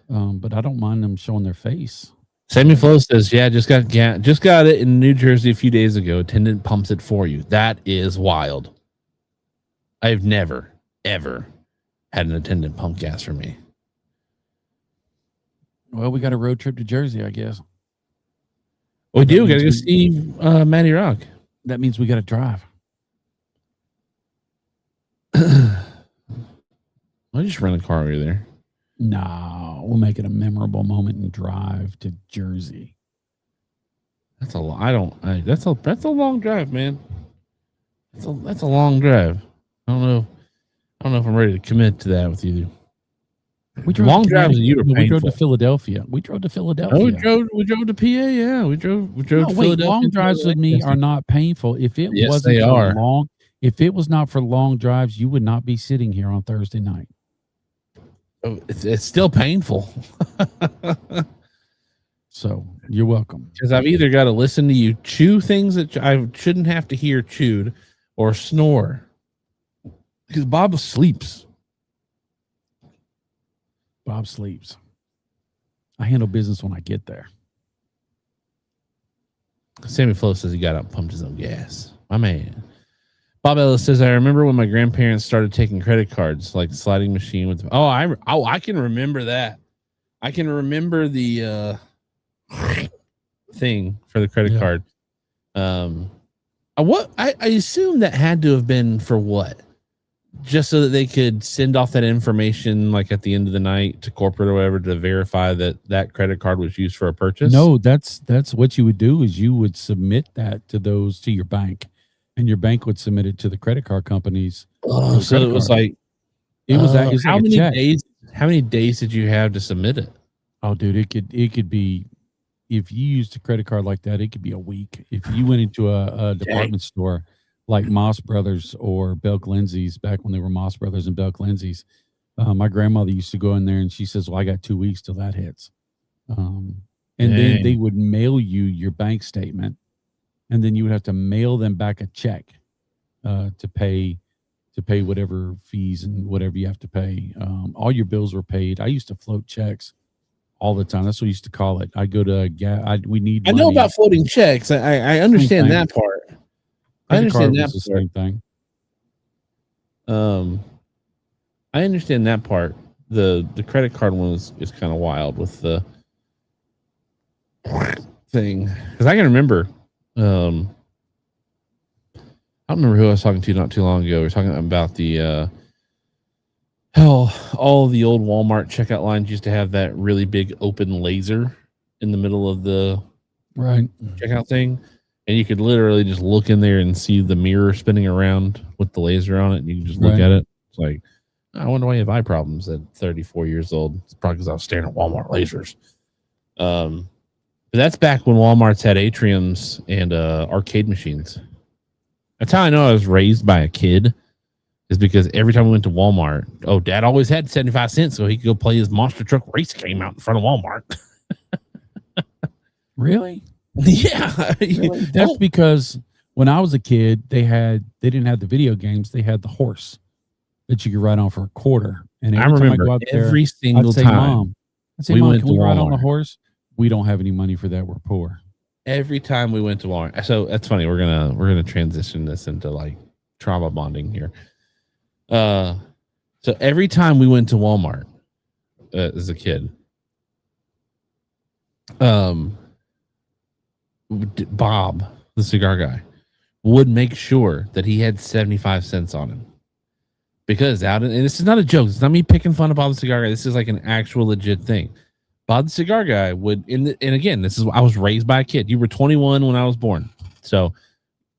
but I don't mind them showing their face. Sammy Flo says, "Yeah, just got it in New Jersey a few days ago. Attendant pumps it for you. That is wild. I've never ever had an attendant pump gas for me." Well, we got a road trip to Jersey, I guess. We do. We got to go see Matty Rock. That means we got to drive. I'll just rent a car over there. No, we'll make it a memorable moment and drive to Jersey. That's a that's a long drive, man. That's a long drive. I don't know if I'm ready to commit to that with you. We drove long drives and you were painful. We drove to Philadelphia. We drove to Philadelphia. Oh, we drove to PA. Yeah, we drove to Philadelphia. Long drives with me are not painful. If it wasn't for long, if it was not for long drives, you would not be sitting here on Thursday night. Oh, it's still painful. So you're welcome. Because I've either got to listen to you chew things that I shouldn't have to hear chewed, or snore. Because Bob sleeps. Bob sleeps. I handle business when I get there. Sammy Flo says he got out and pumped his own gas. My man. Bob Ellis says, "I remember when my grandparents started taking credit cards, like the sliding machine with." I can remember that. I can remember the thing for the credit card. I assume that had to have been for what? Just so that they could send off that information like at the end of the night to corporate or whatever to verify that credit card was used for a purchase? No, that's what you would do is you would submit that to your bank, and your bank would submit it to the credit card companies. Oh, so it was like how many days did you have to submit it? Oh, dude, it could be, if you used a credit card like that, it could be a week. If you went into a department store like Moss Brothers or Belk Lindsay's, back when they were Moss Brothers and Belk Lindsay's, my grandmother used to go in there and she says, "Well, I got 2 weeks till that hits." And then they would mail you your bank statement, and then you would have to mail them back a check to pay whatever fees and whatever you have to pay. All your bills were paid. I used to float checks all the time. That's what we used to call it. I go to we need money. I know about floating checks. I understand that part. I understand that the same thing. I understand that part. The credit card one is kind of wild with the thing, because I can remember. I don't remember who I was talking to not too long ago. We were talking about the how all the old Walmart checkout lines used to have that really big open laser in the middle of the checkout thing. And you could literally just look in there and see the mirror spinning around with the laser on it. And you can just look at it. It's like, I wonder why you have eye problems at 34 years old. It's probably because I was staring at Walmart lasers. But that's back when Walmart's had atriums and arcade machines. That's how I know I was raised by a kid, is because every time we went to Walmart, Dad always had 75 cents so he could go play his monster truck race game out in front of Walmart. Really? Yeah. Really? That's because when I was a kid, they didn't have the video games. They had the horse that you could ride on for a quarter. And I remember every single time we went to ride on the horse. We don't have any money for that. We're poor. Every time we went to Walmart. So that's funny. We're gonna transition this into like trauma bonding here. So every time we went to Walmart as a kid, Bob, the cigar guy, would make sure that he had 75 cents on him, because and this is not a joke. It's not me picking fun of Bob the Cigar Guy. This is like an actual legit thing. Bob the Cigar Guy would, and again, I was raised by a kid. You were 21 when I was born, so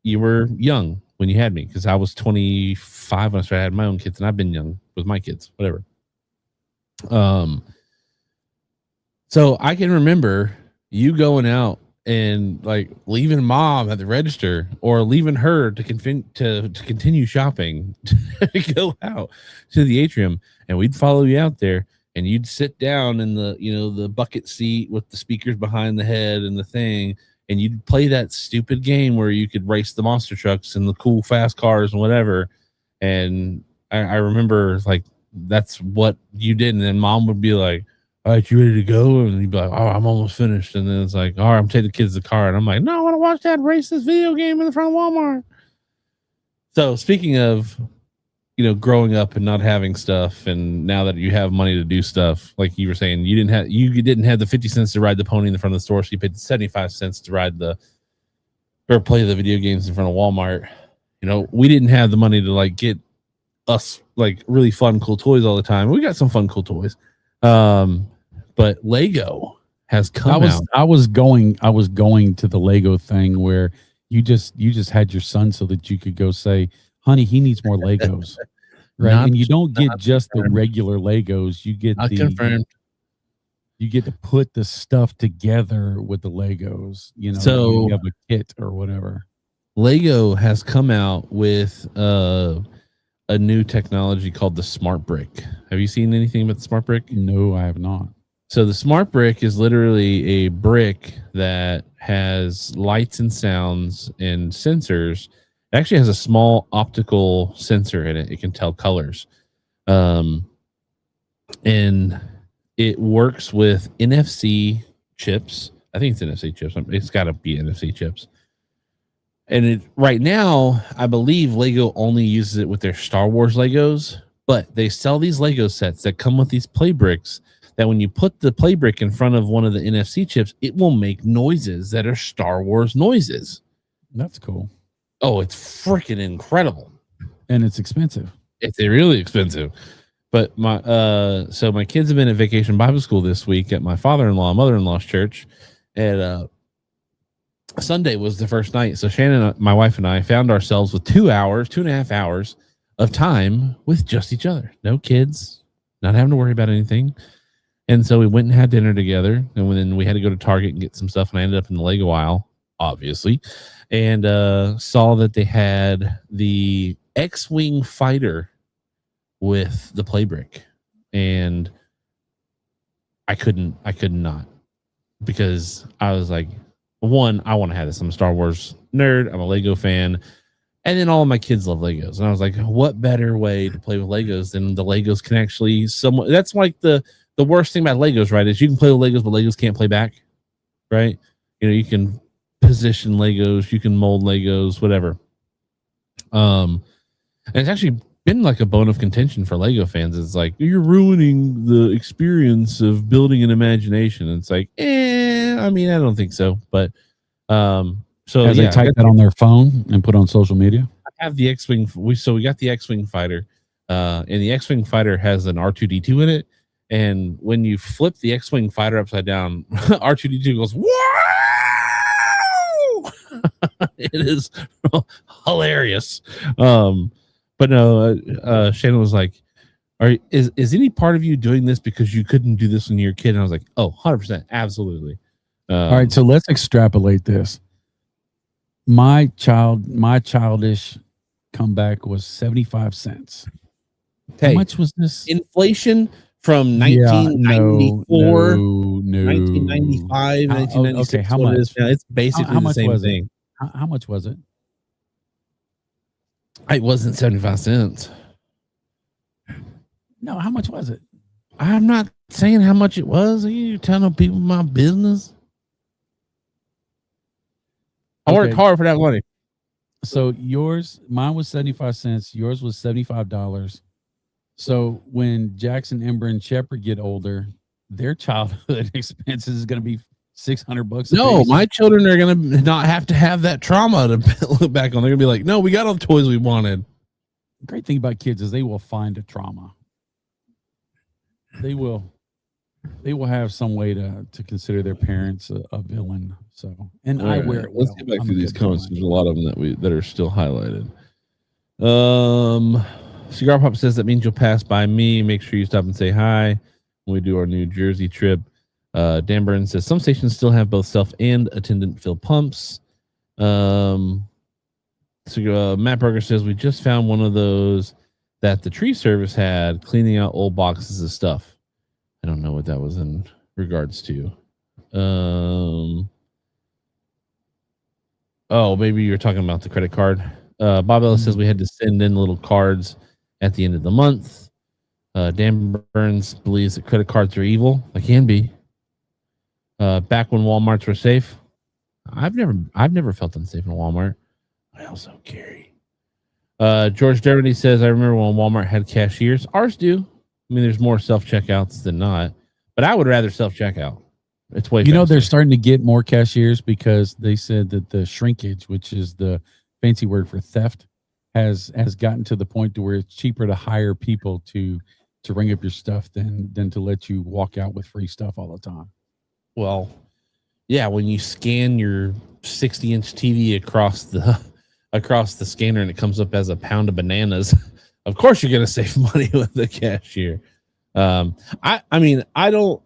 you were young when you had me, because I was 25 when I started having my own kids, and I've been young with my kids, whatever. So I can remember you going out and like leaving mom at the register, or leaving her to continue shopping, to go out to the atrium, and we'd follow you out there, and you'd sit down in the, the bucket seat with the speakers behind the head and the thing, and you'd play that stupid game where you could race the monster trucks and the cool fast cars and whatever. And I remember like that's what you did, and then mom would be like, all right, you ready to go? And you'd be like, oh, I'm almost finished. And then it's like, all right, I'm taking the kids to the car. And I'm like, no, I want to watch Dad race this video game in the front of Walmart. So speaking of, growing up and not having stuff, and now that you have money to do stuff, like you were saying, you didn't have the 50 cents to ride the pony in the front of the store, so you paid 75 cents to play the video games in front of Walmart. We didn't have the money to like get us like really fun, cool toys all the time. We got some fun, cool toys. But Lego has come out. I was going to the Lego thing where you just had your son so that you could go say, honey, he needs more Legos. Right. And you don't get just the regular Legos. You get you get to put the stuff together with the Legos, so you have a kit or whatever. Lego has come out with a new technology called the Smart Brick. Have you seen anything about the Smart Brick? No, I have not. So the Smart Brick is literally a brick that has lights and sounds and sensors. It actually has a small optical sensor in it. It can tell colors. And it works with NFC chips. I think it's NFC chips. It's got to be NFC chips. And right now, I believe Lego only uses it with their Star Wars Legos, but they sell these Lego sets that come with these play bricks that when you put the play brick in front of one of the NFC chips, it will make noises that are Star Wars noises. That's cool. Oh, it's freaking incredible. And it's expensive. It's really expensive. But my kids have been at Vacation Bible School this week at my father-in-law, mother-in-law's church. And Sunday was the first night. So Shannon, my wife, and I found ourselves with 2.5 hours of time with just each other. No kids, not having to worry about anything. And so we went and had dinner together. And then we had to go to Target and get some stuff. And I ended up in the Lego aisle, obviously, and saw that they had the X-Wing fighter with the play brick. And I could not, because I was like, one, I want to have this. I'm a Star Wars nerd. I'm a Lego fan. And then all of my kids love Legos. And I was like, what better way to play with Legos than the Legos can actually somewhat. That's like the worst thing about Legos, right? Is you can play with Legos, but Legos can't play back, right? You can position Legos, you can mold Legos, whatever. And it's actually been like a bone of contention for Lego fans. It's like, you're ruining the experience of building an imagination. And it's like, I mean, I don't think so. But so they type that on their phone and put on social media. I have the X-Wing. We got the X-Wing fighter, and the X-Wing fighter has an R2-D2 in it. And when you flip the X-Wing fighter upside down, R2-D2 goes, "Wow!" It is hilarious. But no, Shannon was like, is any part of you doing this because you couldn't do this when you were a kid? And I was like, oh, 100%. Absolutely. All right. So let's extrapolate this. My childish comeback was 75 cents. Hey, how much was this? Inflation from 1994, 1995, 1996. Okay, how much? It's basically the same thing. How much was it? It wasn't 75 cents. No, how much was it? I'm not saying how much it was. Are you telling people my business? I worked hard for that money. So mine was 75 cents. Yours was $75. So when Jackson, Ember, and Shepard get older, their childhood expenses is going to be $600. No, my children are going to not have to have that trauma to look back on. They're going to be like, no, we got all the toys we wanted. great thing about kids is they will find a trauma. They will have some way to consider their parents a villain. So, and All I right, wear it let's well. get back I'm to a these good comments. villain. There's a lot of them that are still highlighted. Cigar Pop says that means you'll pass by me. Make sure you stop and say hi when we do our New Jersey trip. Dan Burns says some stations still have both self and attendant fill pumps. Matt Berger says we just found one of those that the tree service had, cleaning out old boxes of stuff. I don't know what that was in regards to. Oh, maybe you're talking about the credit card. Bob Ellis says we had to send in little cards at the end of the month. Dan Burns believes that credit cards are evil. They can be. Back when Walmarts were safe, I've never felt unsafe in a Walmart. I also carry. George Dermody says I remember when Walmart had cashiers. Ours do. I mean, there's more self checkouts than not, but I would rather self checkout. It's way. You know, they're starting to get more cashiers because they said that the shrinkage, which is the fancy word for theft, has gotten to the point to where it's cheaper to hire people to ring up your stuff than to let you walk out with free stuff all the time. Well, yeah, when you scan your 60-inch TV across the scanner and it comes up as a pound of bananas, of course you're going to save money with the cashier. I mean, I don't.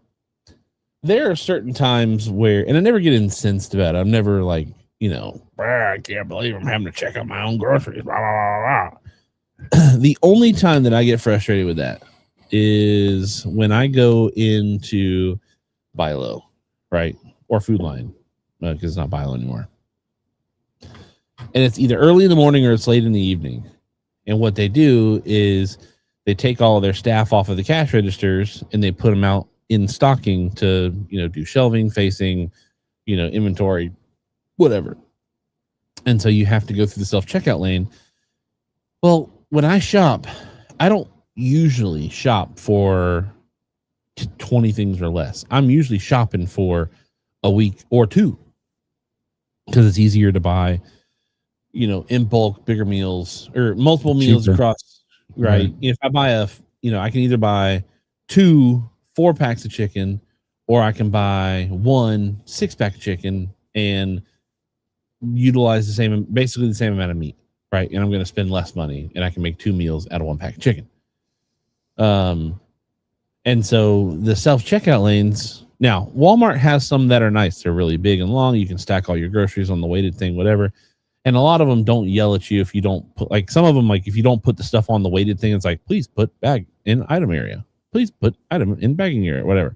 There are certain times where, and I never get incensed about it. I'm never like, I can't believe I'm having to check out my own groceries. Blah, blah, blah, blah. The only time that I get frustrated with that is when I go into Buy Low, right? Or Food Line, because it's not Buy Low anymore. And it's either early in the morning or it's late in the evening. And what they do is they take all of their staff off of the cash registers and they put them out in stocking to, do shelving, facing, inventory, whatever. And so you have to go through the self-checkout lane. Well, when I shop, I don't usually shop for 20 things or less. I'm usually shopping for a week or two because it's easier to buy, in bulk, bigger meals or multiple meals across. Right. If I buy I can either buy 2 4-packs of chicken, or I can buy 1 6-pack of chicken and utilize basically the same amount of meat, right? And I'm going to spend less money, and I can make 2 meals out of 1 pack of chicken. And so the self-checkout lanes, now Walmart has some that are nice. They're really big and long. You can stack all your groceries on the weighted thing, whatever. And a lot of them don't yell at you if you don't put, like some of them, like if you don't put the stuff on the weighted thing, it's like, please put bag in item area. Please put item in bagging area, whatever.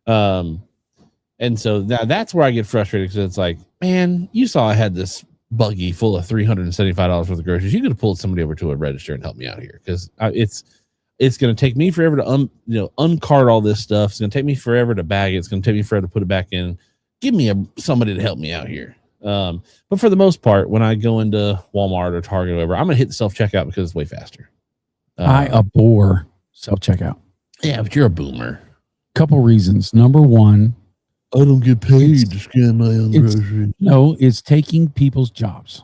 And so that's where I get frustrated because it's like, man, you saw I had this buggy full of $375 worth of groceries. You could have pulled somebody over to a register and helped me out here because it's going to take me forever to uncart all this stuff. It's going to take me forever to bag it. It's going to take me forever to put it back in. Give me somebody to help me out here. But for the most part, when I go into Walmart or Target or whatever, I'm going to hit the self-checkout because it's way faster. I abhor self-checkout. Yeah, but you're a boomer. Couple reasons. Number one, I don't get paid to scan my own groceries. No, it's taking people's jobs.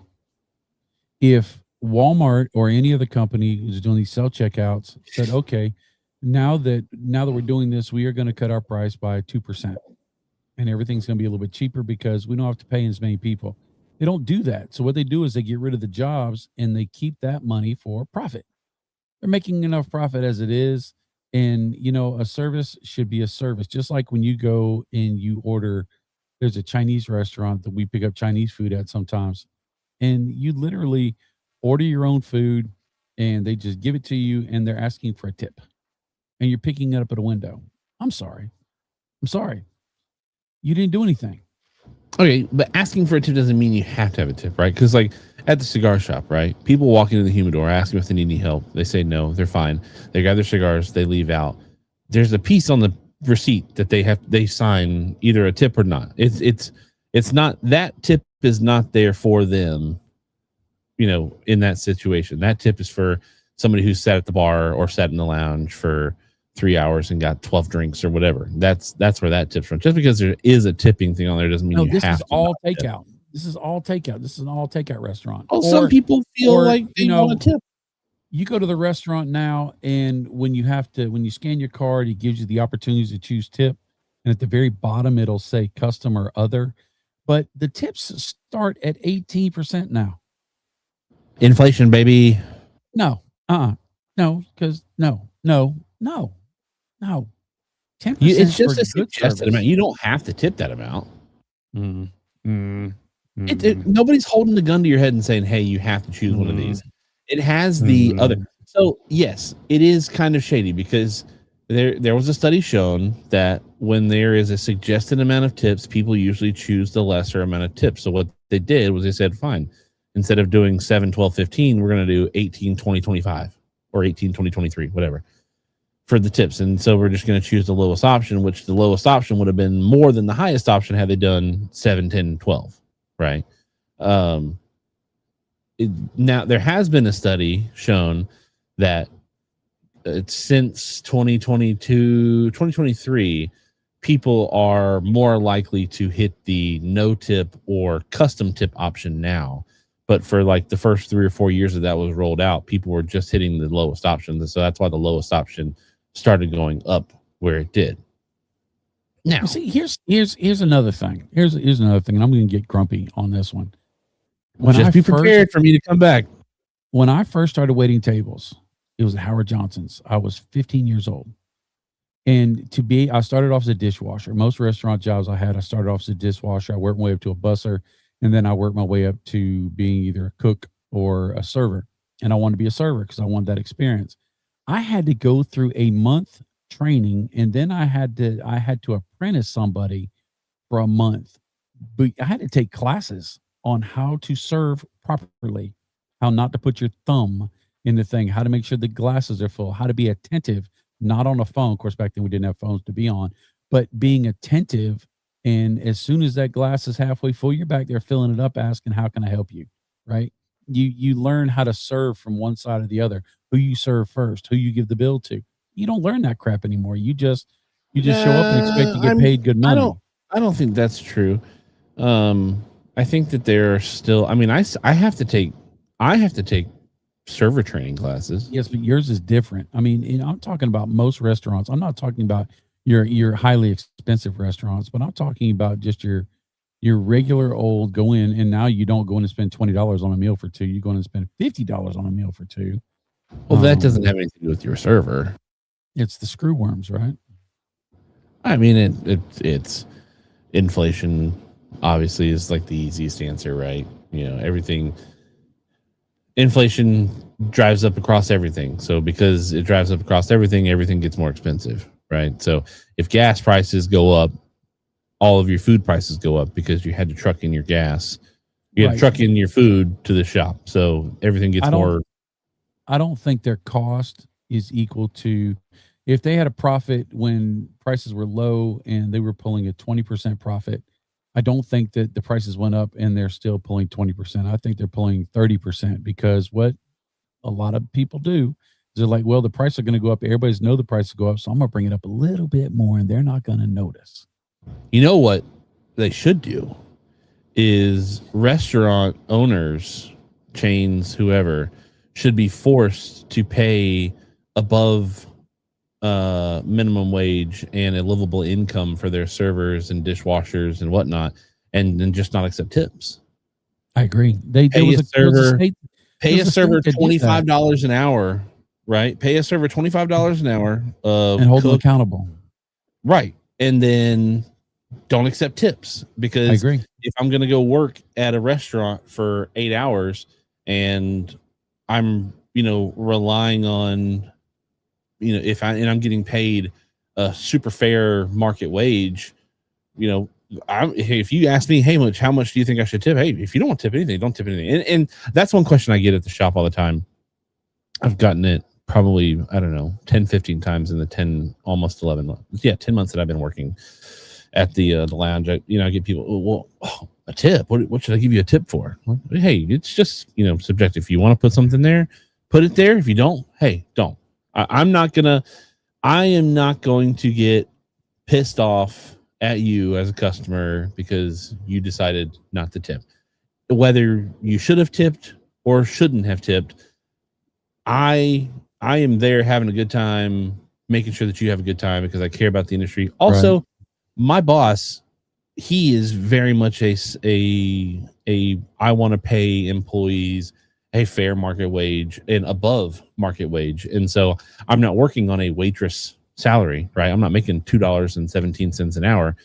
If Walmart or any other company who's doing these self-checkouts said, okay, now that we're doing this, we are going to cut our price by 2%. And everything's going to be a little bit cheaper because we don't have to pay as many people. They don't do that. So what they do is they get rid of the jobs and they keep that money for profit. They're making enough profit as it is. And, a service should be a service. Just like when you go and you order, there's a Chinese restaurant that we pick up Chinese food at sometimes. And you literally order your own food and they just give it to you and they're asking for a tip. And you're picking it up at a window. I'm sorry. You didn't do anything. Okay, but asking for a tip doesn't mean you have to have a tip, right? Because like at the cigar shop, right? People walk into the humidor, ask them if they need any help. They say no, they're fine. They grab their cigars, they leave out. There's a piece on the receipt that they sign either a tip or not. It's not, that tip is not there for them, in that situation. That tip is for somebody who sat at the bar or sat in the lounge for 3 hours and got 12 drinks or whatever. That's where that tip's from. Just because there is a tipping thing on there doesn't mean you have to. This is all takeout. This is all takeout. This is an all takeout restaurant. Well, some people feel like they want a tip. You go to the restaurant now, and when you scan your card, it gives you the opportunity to choose tip. And at the very bottom, it'll say custom or other. But the tips start at 18% now. Inflation, baby. No, no, because no. 10% It's just for a good suggested service. amount. You don't have to tip that amount. Mm. Nobody's holding the gun to your head and saying, hey, you have to choose one of these. It has the other. So, yes, it is kind of shady because there was a study shown that when there is a suggested amount of tips, people usually choose the lesser amount of tips. So what they did was they said, fine, instead of doing 7, 12, 15, we're going to do 18, 20, 25 or 18, 20, 23, whatever for the tips. And so we're just going to choose the lowest option, which the lowest option would have been more than the highest option had they done 7, 10, 12, right? Now, there has been a study shown that since 2023, people are more likely to hit the no tip or custom tip option now. But for like the first 3 or 4 years that was rolled out, people were just hitting the lowest option. And so that's why the lowest option started going up where it did. Now, see, here's another thing. Here's another thing, and I'm going to get grumpy on this one. Be prepared for me to come back. When I first started waiting tables, it was at Howard Johnson's. I was 15 years old. And I started off as a dishwasher. Most restaurant jobs I started off as a dishwasher. I worked my way up to a busser, and then I worked my way up to being either a cook or a server. And I wanted to be a server because I wanted that experience. I had to go through a month training, and then I had to apprentice somebody for a month. But I had to take classes on how to serve properly, how not to put your thumb in the thing, how to make sure the glasses are full, how to be attentive, not on a phone. Of course, back then we didn't have phones to be on, but being attentive. And as soon as that glass is halfway full, you're back there filling it up, asking, how can I help you? Right. You learn how to serve from one side or the other, who you serve first, who you give the bill to. You don't learn that crap anymore. You just show up and expect to get paid good money. I don't think that's true. I think that there are still, I mean, I have to take server training classes. Yes, but yours is different. I mean, I'm talking about most restaurants. I'm not talking about your highly expensive restaurants, but I'm talking about just your regular old go in, and now you don't go in and spend $20 on a meal for two. You go in and spend $50 on a meal for two. Well, that doesn't have anything to do with your server. It's the screw worms, right? I mean, it's inflation. Obviously, is like the easiest answer, right? You know, inflation drives up across everything. So because it drives up across everything, everything gets more expensive, right? So if gas prices go up, all of your food prices go up because you had to truck in your gas. You had to truck in your food to the shop. So everything gets more. I don't think their cost is equal to, if they had a profit when prices were low and they were pulling a 20% profit, I don't think that the prices went up and they're still pulling 20%. I think they're pulling 30% because what a lot of people do is they're like, well, the price are going to go up. Everybody's know the price will go up. So I'm going to bring it up a little bit more and they're not going to notice. You know what they should do is restaurant owners, chains, whoever, should be forced to pay above minimum wage and a livable income for their servers and dishwashers and whatnot, and then just not accept tips. I agree. Pay a server $25 an hour, right? Pay a server $25 an hour and hold them accountable. Right. And then don't accept tips, because I agree. If I'm going to go work at a restaurant for 8 hours and I'm, relying on, I'm getting paid a super fair market wage, if you ask me, how much do you think I should tip? Hey, if you don't want to tip anything, don't tip anything. And that's one question I get at the shop all the time. I've gotten it probably, 10, 15 times in the 10 months that I've been working at the lounge. I get people, a tip. What should I give you a tip for? Hey, it's just, subjective. If you want to put something there, put it there. If you don't, hey, don't. I am not going to get pissed off at you as a customer because you decided not to tip. Whether you should have tipped or shouldn't have tipped, I am there having a good time, making sure that you have a good time because I care about the industry. Also, Right. my boss, he is very much I want to pay employees a fair market wage and above market wage. And so I'm not working on a waitress salary, right? I'm not making $2.17 an hour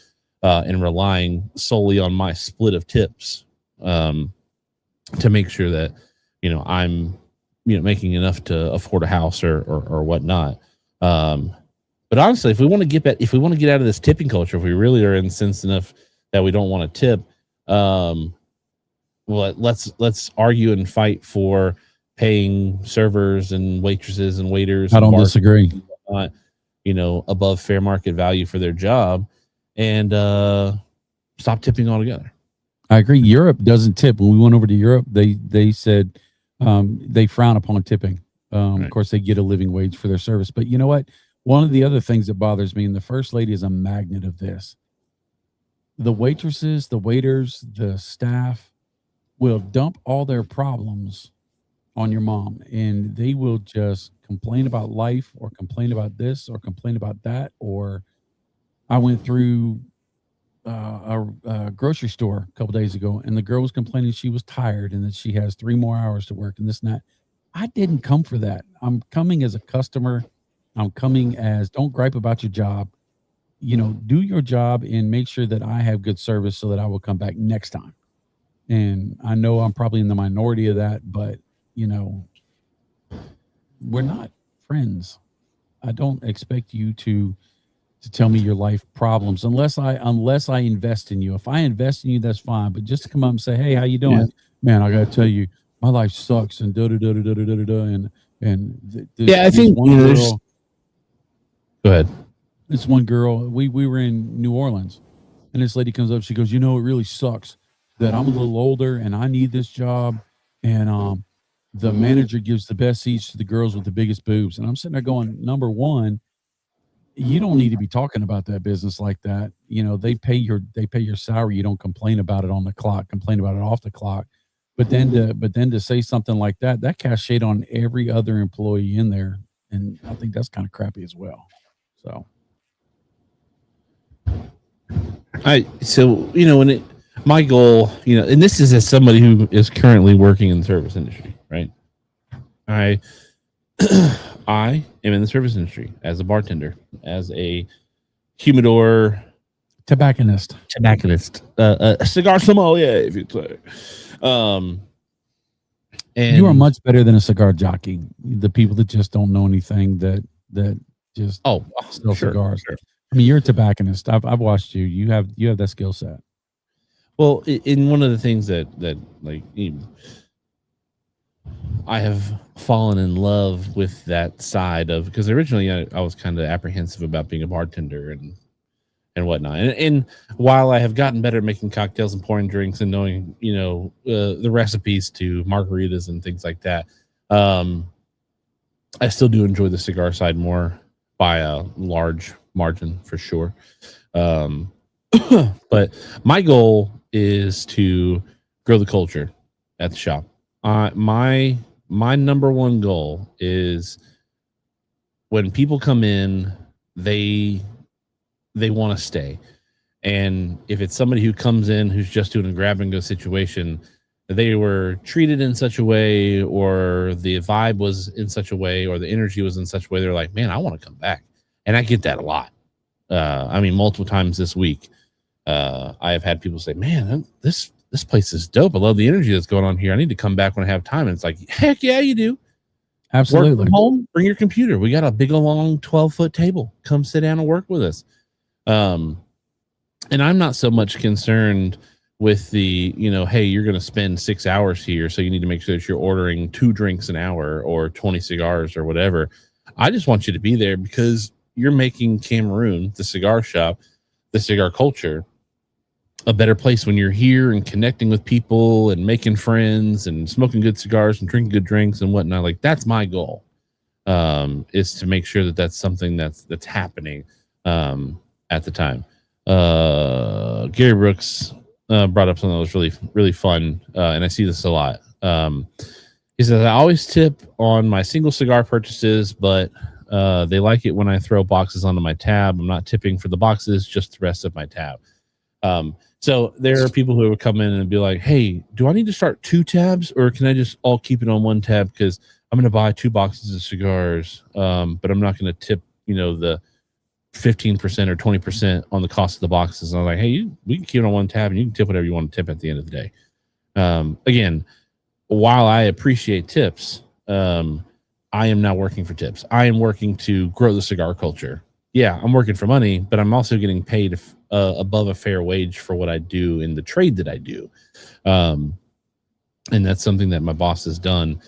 and relying solely on my split of tips to make sure that, I'm, making enough to afford a house or whatnot. But honestly, if we want to get out of this tipping culture, if we really are incensed enough that we don't want to tip, well, let's argue and fight for paying servers and waitresses and waiters. I and don't disagree. whatnot, above fair market value for their job, and stop tipping altogether. I agree. Europe doesn't tip. When we went over to Europe, they said they frown upon tipping. Right. Of course, they get a living wage for their service. But you know what? One of the other things that bothers me, and the first lady is a magnet of this, the waitresses, the waiters, the staff will dump all their problems on your mom, and they will just complain about life or complain about this or complain about that. Or I went through a grocery store a couple days ago, and the girl was complaining she was tired and that she has 3 more hours to work and this and that. I didn't come for that. I'm coming as a customer. I'm coming as, don't gripe about your job. Do your job and make sure that I have good service so that I will come back next time. And I know I'm probably in the minority of that, but we're not friends. I don't expect you to tell me your life problems unless I invest in you. If I invest in you, that's fine. But just to come up and say, "Hey, how you doing, man? I gotta tell you, my life sucks." And da da da da da da da da. I think one girl. Go ahead. This one girl, we were in New Orleans, and this lady comes up. She goes, "It really sucks that I'm a little older and I need this job, and the manager gives the best seats to the girls with the biggest boobs." And I'm sitting there going, number one, you don't need to be talking about that business like that. They pay your salary. You don't complain about it on the clock, complain about it off the clock. But then to say something like that casts shade on every other employee in there. And I think that's kind of crappy as well. So my goal, and this is as somebody who is currently working in the service industry, right? I am in the service industry as a bartender, as a humidor, tobacconist, a cigar sommelier, if you'd say. And you are much better than a cigar jockey. The people that just don't know anything that just sell cigars. Sure. I mean, you're a tobacconist. I've watched you. You have that skill set. Well, in one of the things that like I have fallen in love with that side of, because originally I was kind of apprehensive about being a bartender and whatnot. And while I have gotten better at making cocktails and pouring drinks and knowing, the recipes to margaritas and things like that, I still do enjoy the cigar side more by a large margin for sure. But my goal is to grow the culture at the shop. My number one goal is when people come in, they want to stay. And if it's somebody who comes in who's just doing a grab and go situation, they were treated in such a way, or the vibe was in such a way, or the energy was in such a way, they're like, man, I want to come back. And I get that a lot. Multiple times this week, I have had people say, man, this place is dope. I love the energy that's going on here. I need to come back when I have time. And it's like, heck yeah, you do. Absolutely. Work from home, bring your computer. We got a big, long 12-foot table. Come sit down and work with us. And I'm not so much concerned with the, hey, you're going to spend 6 hours here, so you need to make sure that you're ordering 2 drinks an hour or 20 cigars or whatever. I just want you to be there because you're making Cameroon, the cigar shop, the cigar culture, a better place when you're here and connecting with people and making friends and smoking good cigars and drinking good drinks and whatnot. Like, that's my goal, is to make sure that that's something that's happening at the time. Gary Brooks brought up something that was really, really fun, and I see this a lot. He says, I always tip on my single cigar purchases, but they like it when I throw boxes onto my tab. I'm not tipping for the boxes, just the rest of my tab. So there are people who would come in and be like, hey, do I need to start 2 tabs, or can I just all keep it on 1 tab? Because I'm going to buy 2 boxes of cigars, but I'm not going to tip, the 15% or 20% on the cost of the boxes. And I'm like, hey, we can keep it on 1 tab and you can tip whatever you want to tip at the end of the day. Again, while I appreciate tips, I am not working for tips. I am working to grow the cigar culture. Yeah, I'm working for money, but I'm also getting paid above a fair wage for what I do in the trade that I do. And that's something that my boss has done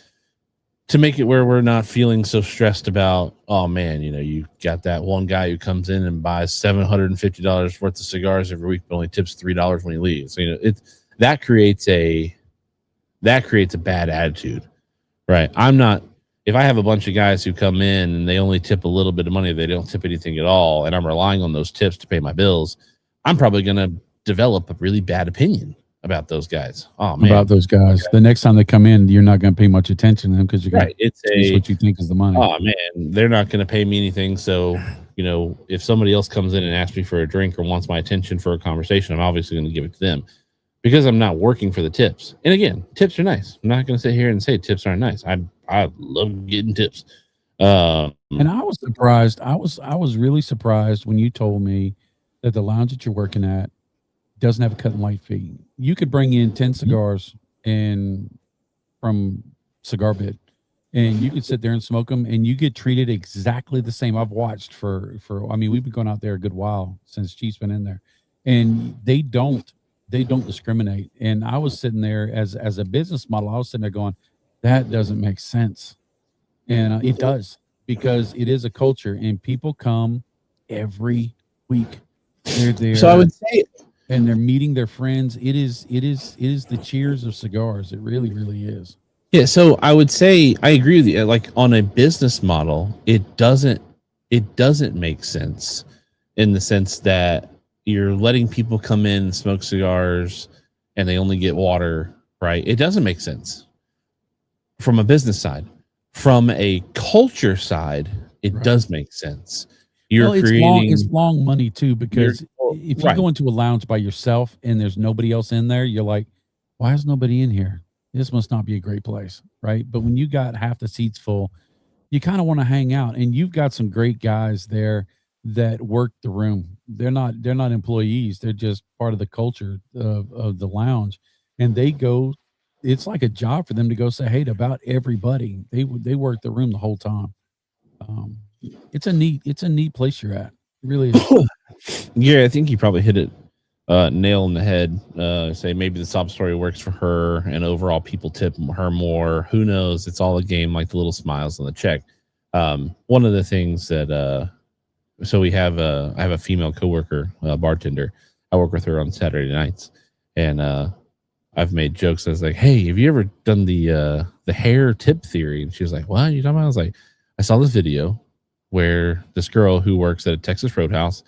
to make it where we're not feeling so stressed about, oh man, you got that one guy who comes in and buys $750 worth of cigars every week, but only tips $3 when he leaves. So, that creates a bad attitude, right? If I have a bunch of guys who come in and they only tip a little bit of money, they don't tip anything at all, and I'm relying on those tips to pay my bills, I'm probably going to develop a really bad opinion about those guys. Oh man, about those guys. The next time they come in, you're not going to pay much attention to them because you're going to use what you think is the money. Oh man, they're not going to pay me anything. So, if somebody else comes in and asks me for a drink or wants my attention for a conversation, I'm obviously going to give it to them because I'm not working for the tips. And again, tips are nice. I'm not going to sit here and say tips aren't nice. I love getting tips. And I was surprised. I was really surprised when you told me that the lounge that you're working at doesn't have a cut and light fee. You could bring in 10 cigars from Cigar Bit, and you could sit there and smoke them, and you get treated exactly the same. I've watched we've been going out there a good while since Chief's been in there, and they don't discriminate. And I was sitting there as a business model. I was sitting there going, that doesn't make sense. And it does, because it is a culture and people come every week. They're there. So I would say, and they're meeting their friends. It is the cheers of cigars. It really, really is. Yeah. So I would say, I agree with you. Like on a business model, it doesn't make sense in the sense that you're letting people come in and smoke cigars and they only get water, right? It doesn't make sense from a business side. From a culture side, it does make sense. It's long money too, because if you go into a lounge by yourself and there's nobody else in there, you're like, why is nobody in here? This must not be a great place, right? But when you got half the seats full, you kind of want to hang out, and you've got some great guys there that work the room. They're not employees. They're just part of the culture of the lounge, and they go. It's like a job for them to go say hey to about everybody. They work the room the whole time. It's a neat place you're at. It really is. Yeah, I think you probably hit it nail in the head. Say maybe the sob story works for her, and overall people tip her more. Who knows? It's all a game, like the little smiles on the check. One of the things that so I have a female coworker, bartender. I work with her on Saturday nights, and I've made jokes. I was like, hey, have you ever done the hair tip theory? And she was like, what are you talking about? I was like, I saw this video where this girl who works at a Texas Roadhouse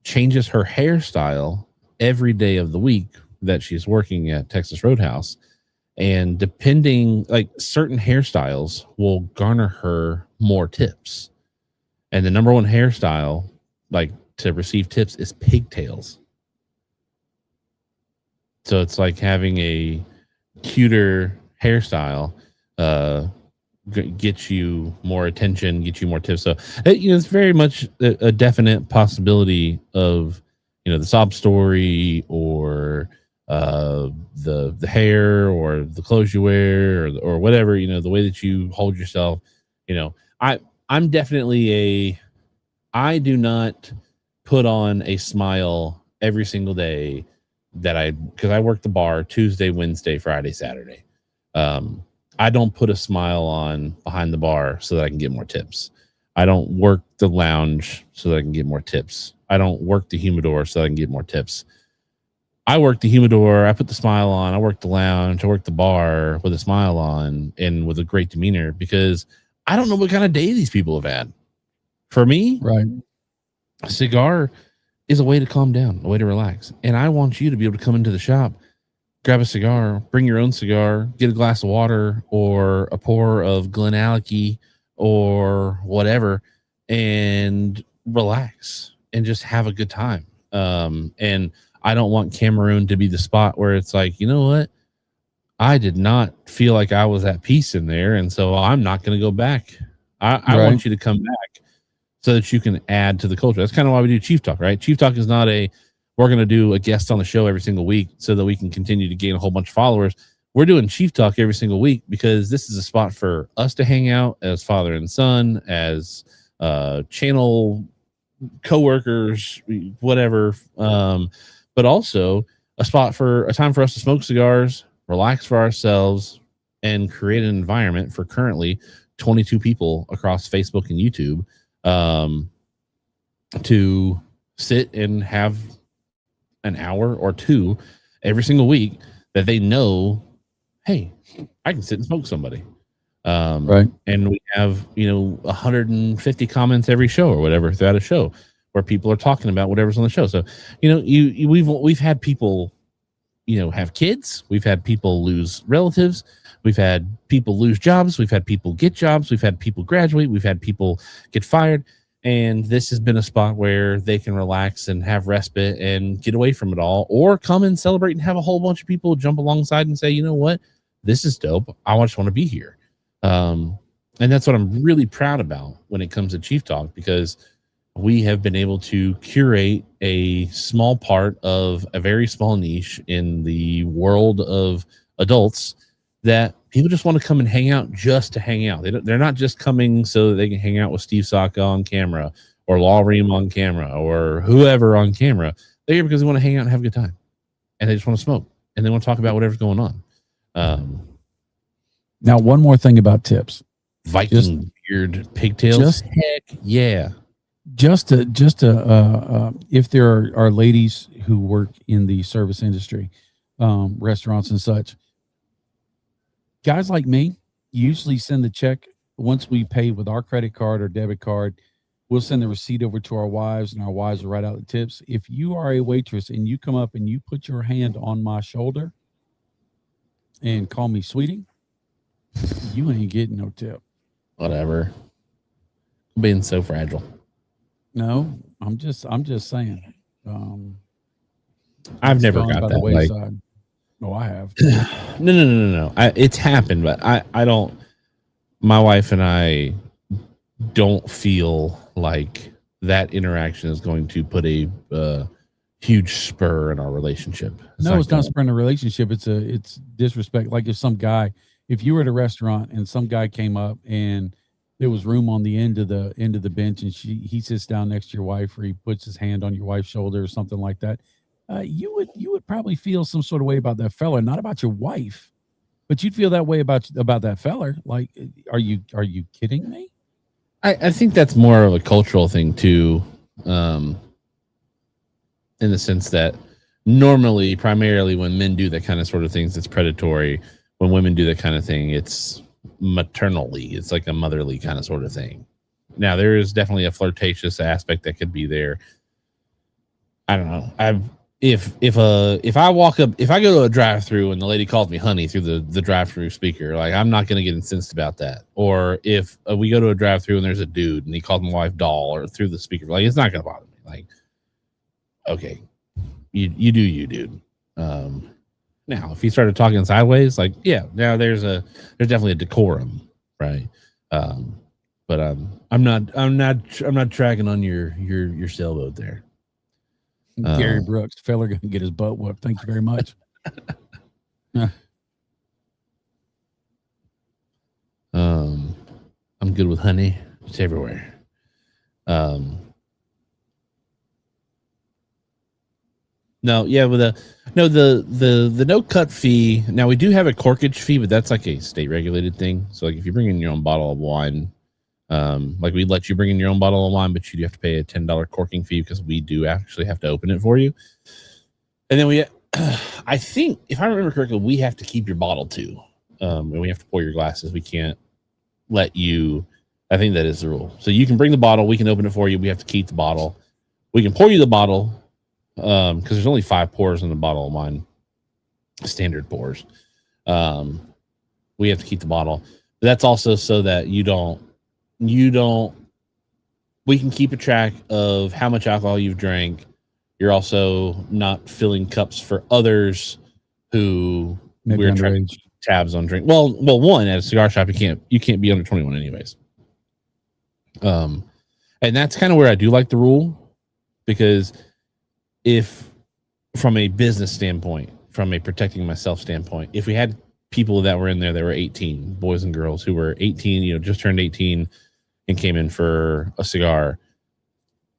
changes her hairstyle every day of the week that she's working at Texas Roadhouse. And depending, like certain hairstyles will garner her more tips. And the number one hairstyle, like to receive tips, is pigtails. So it's like having a cuter hairstyle get you more attention, get you more tips. So it's very much a definite possibility of the sob story, or the hair, or the clothes you wear, or whatever, the way that you hold yourself. I'm definitely I do not put on a smile every single day because I work the bar Tuesday, Wednesday, Friday, Saturday. I don't put a smile on behind the bar so that I can get more tips. I don't work the lounge so that I can get more tips. I don't work the humidor so that I can get more tips. I work the humidor, I put the smile on, I work the lounge, I work the bar with a smile on and with a great demeanor, because I don't know what kind of day these people have had. For me, right, a cigar is a way to calm down, a way to relax. And I want you to be able to come into the shop grab a cigar, bring your own cigar, get a glass of water or a pour of Glen Alecky or whatever, and relax and just have a good time. And I don't want Cameroon to be the spot where it's like, you know what? I did not feel like I was at peace in there, and so I'm not going to go back. I Right. want you to come back so that you can add to the culture. That's kind of why we do Chief Talk, right? Chief Talk is not we're going to do a guest on the show every single week so that we can continue to gain a whole bunch of followers. We're doing Chief Talk every single week because this is a spot for us to hang out as father and son, as channel co-workers, whatever. But also a time for us to smoke cigars, relax for ourselves, and create an environment for currently 22 people across Facebook and YouTube to sit and have an hour or two every single week that they know, hey, I can sit and smoke somebody. Right. And we have, 150 comments every show or whatever throughout a show where people are talking about whatever's on the show. So, we've had people, have kids. We've had people lose relatives. We've had people lose jobs. We've had people get jobs. We've had people graduate. We've had people get fired. And this has been a spot where they can relax and have respite and get away from it all, or come and celebrate and have a whole bunch of people jump alongside and say, you know what, this is dope. I just want to be here. And that's what I'm really proud about when it comes to Chief Talk, because we have been able to curate a small part of a very small niche in the world of adults that people just want to come and hang out just to hang out. They're not just coming so that they can hang out with Steve Saka on camera or Law Ream on camera or whoever on camera. They're here because they want to hang out and have a good time, and they just want to smoke and they want to talk about whatever's going on. Now, one more thing about tips. Viking beard pigtails. Heck yeah. Just to if there are ladies who work in the service industry, restaurants and such, guys like me usually send the check once we pay with our credit card or debit card. We'll send the receipt over to our wives, and our wives will write out the tips. If you are a waitress and you come up and you put your hand on my shoulder and call me sweetie, you ain't getting no tip. Whatever. Being so fragile. No, I'm just saying. I've never got that way. No, I have. No. It's happened, but I don't. My wife and I don't feel like that interaction is going to put a huge spur in our relationship. It's not spurring a relationship. It's disrespect. Like if you were at a restaurant and some guy came up and there was room on the end of the bench, and he sits down next to your wife, or he puts his hand on your wife's shoulder or something like that, you would probably feel some sort of way about that fella, not about your wife, but you'd feel that way about that fella. Like, are you kidding me? I think that's more of a cultural thing too, in the sense that normally, primarily, when men do that kind of sort of things, it's predatory. When women do that kind of thing, it's maternally. It's like a motherly kind of sort of thing. Now, there is definitely a flirtatious aspect that could be there. I don't know. If I walk up, if I go to a drive-through and the lady calls me honey through the drive-through speaker, like, I'm not going to get incensed about that. Or if we go to a drive-through and there's a dude and he calls my wife doll or through the speaker, like, it's not going to bother me. Like, okay, you do you, dude. Now, if he started talking sideways, like, yeah, now there's definitely a decorum, right? But I'm not tracking on your sailboat there. Gary Brooks, fella gonna get his butt whooped. Thank you very much. I'm good with honey. It's everywhere. No, yeah, with the no cut fee. Now, we do have a corkage fee, but that's like a state regulated thing. So, like, if you bring in your own bottle of wine, like, we'd let you bring in your own bottle of wine, but you do have to pay a $10 corking fee because we do actually have to open it for you. And then I think, if I remember correctly, we have to keep your bottle too, and we have to pour your glasses. We can't let you. I think that is the rule. So you can bring the bottle, we can open it for you. We have to keep the bottle. We can pour you the bottle. Because there's only 5 pours in the bottle of wine, standard pours. We have to keep the bottle. But that's also so that you don't. We can keep a track of how much alcohol you've drank. You're also not filling cups for others who Maybe we're trying to keep tabs on drink. Well, one at a cigar shop, you can't be under 21 anyways. And that's kind of where I do like the rule, because if from a business standpoint, from a protecting myself standpoint, if we had people that were in there that were 18, boys and girls who were 18, just turned 18 and came in for a cigar,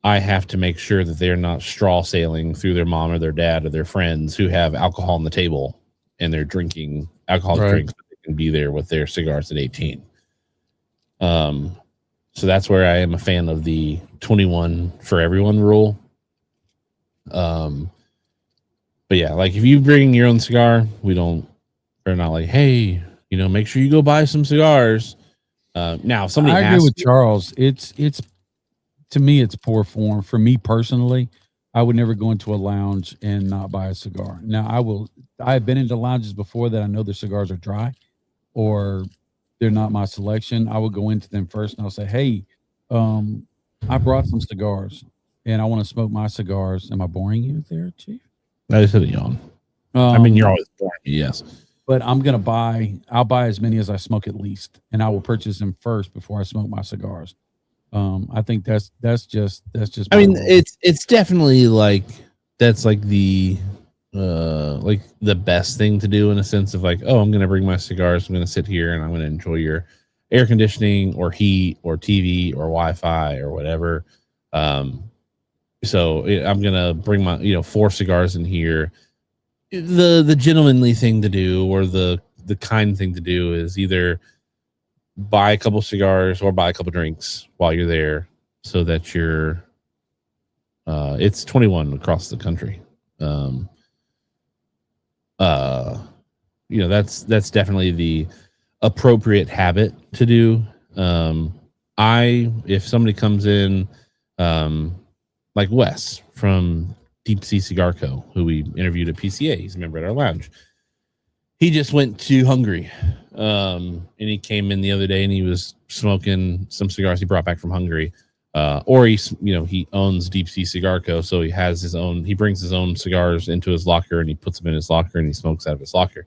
I have to make sure that they're not straw sailing through their mom or their dad or their friends who have alcohol on the table and they're drinking alcoholic drinks, but they can be there with their cigars at 18. So that's where I am a fan of the 21 for everyone rule. But yeah, like if you bring your own cigar, we're not like, hey, make sure you go buy some cigars. Now, if somebody I agree with Charles. It's to me, it's poor form. For me personally, I would never go into a lounge and not buy a cigar. Now, I've been into lounges before that I know their cigars are dry or they're not my selection. I would go into them first and I'll say, hey, I brought some cigars and I want to smoke my cigars. Am I boring you there, Chief? I just said a yawn. I mean, you're always boring me, yes. But I'll buy as many as I smoke at least, and I will purchase them first before I smoke my cigars. I think that's just. I mean, it's definitely like that's like the best thing to do in a sense of like, oh, I'm going to bring my cigars. I'm going to sit here and I'm going to enjoy your air conditioning or heat or TV or Wi-Fi or whatever. So I'm going to bring my 4 cigars in here. The gentlemanly thing to do or the kind thing to do is either buy a couple cigars or buy a couple drinks while you're there so that you're it's 21 across the country. That's definitely the appropriate habit to do. If somebody comes in like Wes from Deep Sea Cigar Co., who we interviewed at PCA. He's a member at our lounge. He just went to Hungary. And he came in the other day and he was smoking some cigars he brought back from Hungary. Or he owns Deep Sea Cigar Co., so he brings his own cigars into his locker and he puts them in his locker and he smokes out of his locker.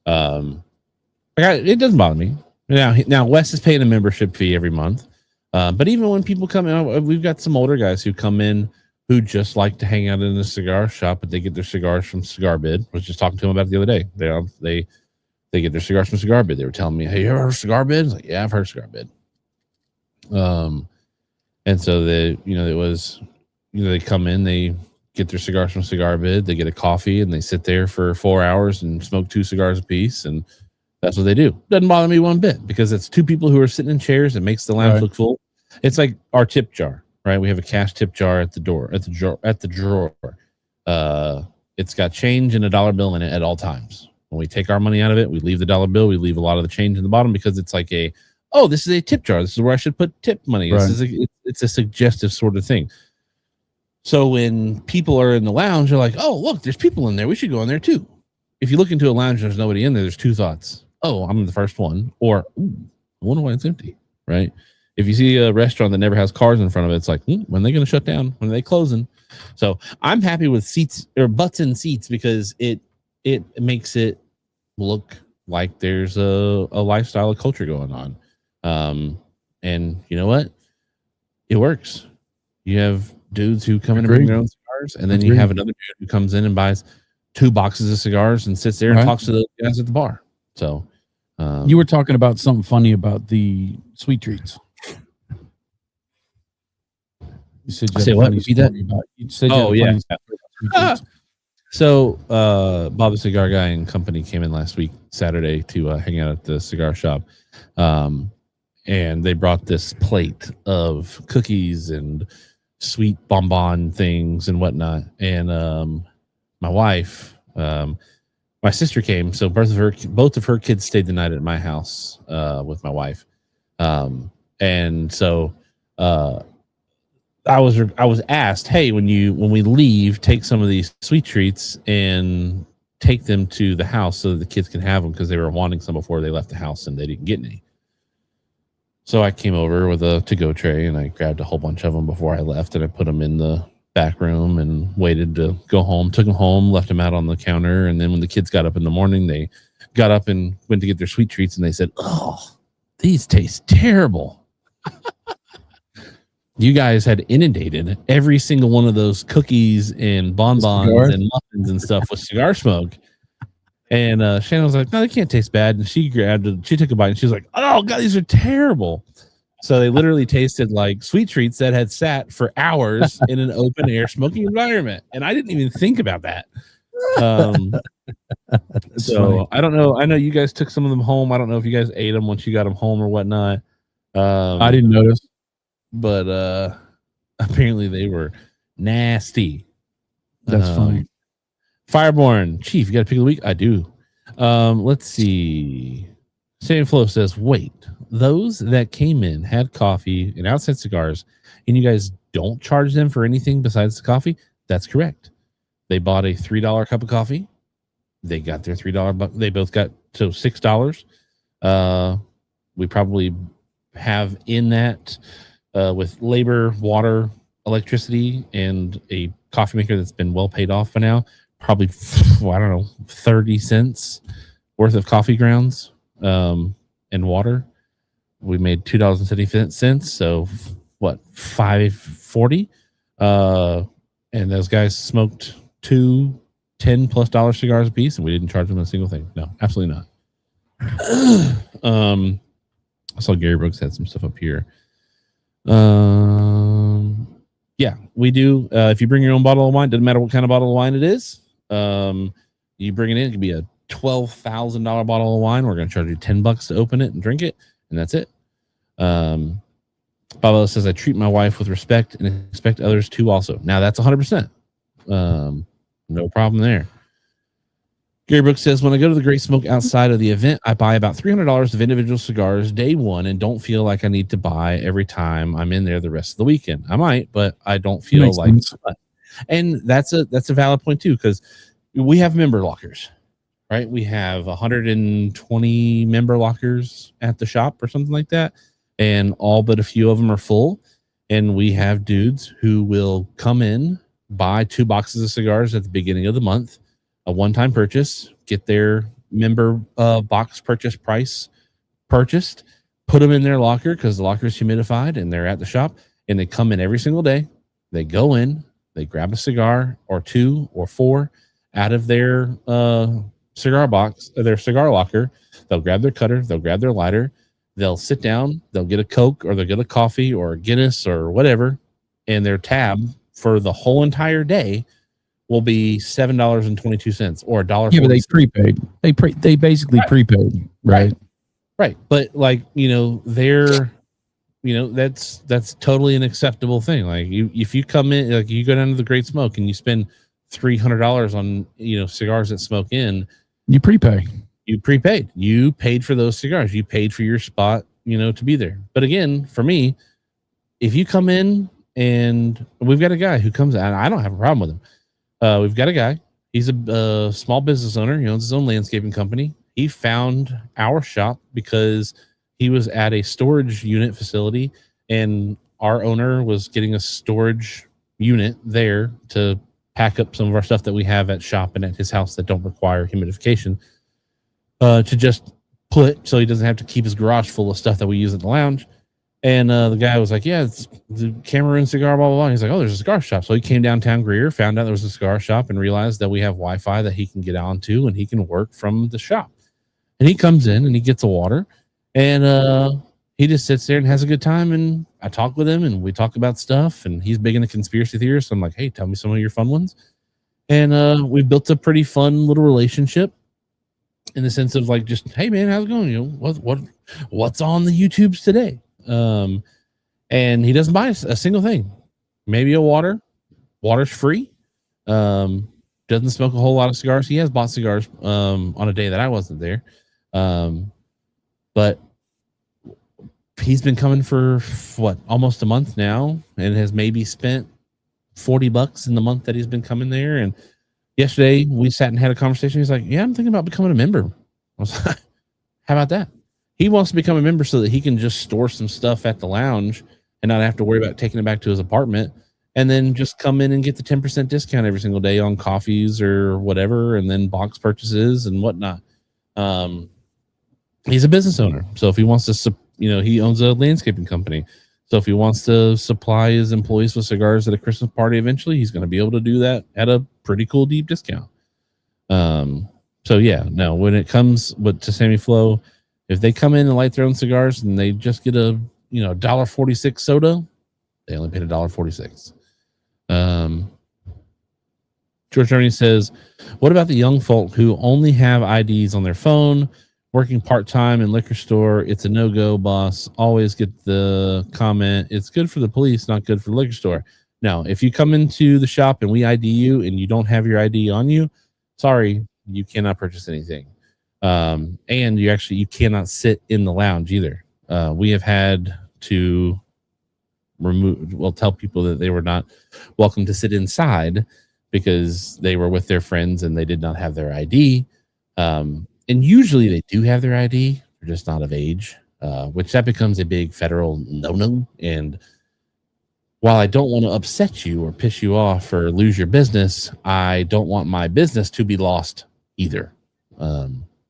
It doesn't bother me. Now Wes is paying a membership fee every month. But even when people come in, we've got some older guys who come in who just like to hang out in the cigar shop, but they get their cigars from Cigar Bid. I was just talking to them about it the other day. They get their cigars from Cigar Bid. They were telling me, hey, you ever heard of Cigar Bid? I was like, yeah, I've heard of Cigar Bid. And so they come in, they get their cigars from Cigar Bid, they get a coffee, and they sit there for 4 hours and smoke 2 cigars apiece, and that's what they do. Doesn't bother me one bit because it's 2 people who are sitting in chairs. It makes the lounge look full. It's like our tip jar, right? We have a cash tip jar at the drawer. It's got change and a $1 bill in it at all times. When we take our money out of it, we leave the $1 bill. We leave a lot of the change in the bottom because it's like this is a tip jar. This is where I should put tip money. Right. It's a suggestive sort of thing. So when people are in the lounge, they're like, oh, look, there's people in there. We should go in there too. If you look into a lounge, there's nobody in there. There's 2 thoughts. Oh, I'm the first one. Or, ooh, I wonder why it's empty, right? If you see a restaurant that never has cars in front of it, it's like, when are they going to shut down? When are they closing? So I'm happy with seats or butts in seats because it makes it look like there's a lifestyle, a culture going on. And you know what? It works. You have dudes who come in and bring their own cigars, and then you have another dude who comes in and buys 2 boxes of cigars and sits there and talks to the guys at the bar. So you were talking about something funny about the sweet treats. You said you had a funny story about. You said you had a funny story about sweet treats. So Bob the Cigar Guy and company came in last week, Saturday, to hang out at the cigar shop. And they brought this plate of cookies and sweet bonbon things and whatnot. And my wife, my sister came, so both of her kids stayed the night at my house with my wife. And so I was asked, hey, when we leave, take some of these sweet treats and take them to the house so that the kids can have them because they were wanting some before they left the house and they didn't get any. So I came over with a to-go tray and I grabbed a whole bunch of them before I left, and I put them in the back room and waited to go home. Took them home, left them out on the counter, and then when the kids got up in the morning, they got up and went to get their sweet treats, and they said, "Oh, these taste terrible." You guys had inundated every single one of those cookies and bonbons and muffins and stuff with cigar smoke. And Shannon was like, "No, they can't taste bad." And she grabbed it. She took a bite and she was like, "Oh God, these are terrible." So they literally tasted like sweet treats that had sat for hours in an open air smoking environment. And I didn't even think about that. So funny. I don't know. I know you guys took some of them home. I don't know if you guys ate them once you got them home or whatnot. I didn't notice. But apparently they were nasty. That's funny. Fireborn Chief, you got a pick of the week? I do. Let's see. Sam Flo says, "Wait, those that came in had coffee and outside cigars, and you guys don't charge them for anything besides the coffee?" That's correct. They bought a $3 cup of coffee. They got their $3. They both got so $6. We probably have in that. With labor, water, electricity, and a coffee maker that's been well paid off by now, probably, I don't know, 30 cents worth of coffee grounds and water. We made $2.70. So what, $5.40? And those guys smoked two $10+ cigars a piece, and we didn't charge them a single thing. No, absolutely not. I saw Gary Brooks had some stuff up here. Yeah, we do. If you bring your own bottle of wine, doesn't matter what kind of bottle of wine it is. You bring it in, it could be a $12,000 bottle of wine. We're going to charge you $10 to open it and drink it, and that's it. Pablo says, "I treat my wife with respect and expect others to also." Now that's 100%. No problem there. Gary Brooks says, "When I go to the Great Smoke outside of the event, I buy about $300 of individual cigars day one and don't feel like I need to buy every time I'm in there the rest of the weekend. I might, but I don't feel like it." And that's a valid point too, because we have member lockers, right? We have 120 member lockers at the shop or something like that, and all but a few of them are full. And we have dudes who will come in, buy 2 boxes of cigars at the beginning of the month, a one-time purchase, get their member box purchase price purchased, put them in their locker because the locker is humidified and they're at the shop, and they come in every single day. They go in, they grab a cigar or 2 or 4 out of their cigar box, their cigar locker. They'll grab their cutter, they'll grab their lighter, they'll sit down, they'll get a Coke or they'll get a coffee or a Guinness or whatever, and their tab for the whole entire day will be $7.22 or $1. Yeah, but they prepaid. They basically prepaid, right? Right. But like, they're, that's totally an acceptable thing. Like if you come in, like you go down to the Great Smoke and you spend $300 on, cigars that smoke in, you prepay. You prepaid. You paid for those cigars. You paid for your spot, to be there. But again, for me, if you come in and we've got a guy who comes out, I don't have a problem with him. We've got a guy. He's a small business owner. He owns his own landscaping company. He found our shop because he was at a storage unit facility, and our owner was getting a storage unit there to pack up some of our stuff that we have at shop and at his house that don't require humidification, to just put so he doesn't have to keep his garage full of stuff that we use at the lounge. And the guy was like, "Yeah, it's the Cameroon cigar, blah, blah, blah." He's like, "Oh, there's a cigar shop." So he came downtown Greer, found out there was a cigar shop, and realized that we have Wi-Fi that he can get onto, and he can work from the shop. And he comes in and he gets a water, and he just sits there and has a good time. And I talk with him, and we talk about stuff. And he's big into conspiracy theories, so I'm like, "Hey, tell me some of your fun ones." And we've built a pretty fun little relationship in the sense of like, just, "Hey, man, how's it going? What's on the YouTubes today?" And he doesn't buy a single thing. Maybe a water. Water's free. Doesn't smoke a whole lot of cigars. He has bought cigars on a day that I wasn't there. But he's been coming for almost a month now, and has maybe spent $40 in the month that he's been coming there. And Yesterday, we sat and had a conversation. He's like, yeah, I'm thinking about becoming a member. I was like, how about that? He wants to become a member so that he can just store some stuff at the lounge and not have to worry about taking it back to his apartment, and then just come in and get the 10% discount every single day on coffees or whatever, and then box purchases and whatnot. He's a business owner. So if he wants to, he owns a landscaping company. So if he wants to supply his employees with cigars at a Christmas party eventually, he's going to be able to do that at a pretty cool deep discount. So yeah, no, when it comes to Sammy Flow, if they come in and light their own cigars and they just get a $1.46 soda, they only paid $1.46. George Ernie says, what about the young folk who only have IDs on their phone, working part-time in liquor store? It's a no-go, boss. Always get the comment, it's good for the police, not good for the liquor store. Now, if you come into the shop and we ID you and you don't have your ID on you, sorry, you cannot purchase anything. And you cannot sit in the lounge either. We have had to tell people that they were not welcome to sit inside because they were with their friends and they did not have their ID. And usually they do have their ID, they're just not of age, which that becomes a big federal no-no. And while I don't want to upset you or piss you off or lose your business, I don't want my business to be lost either.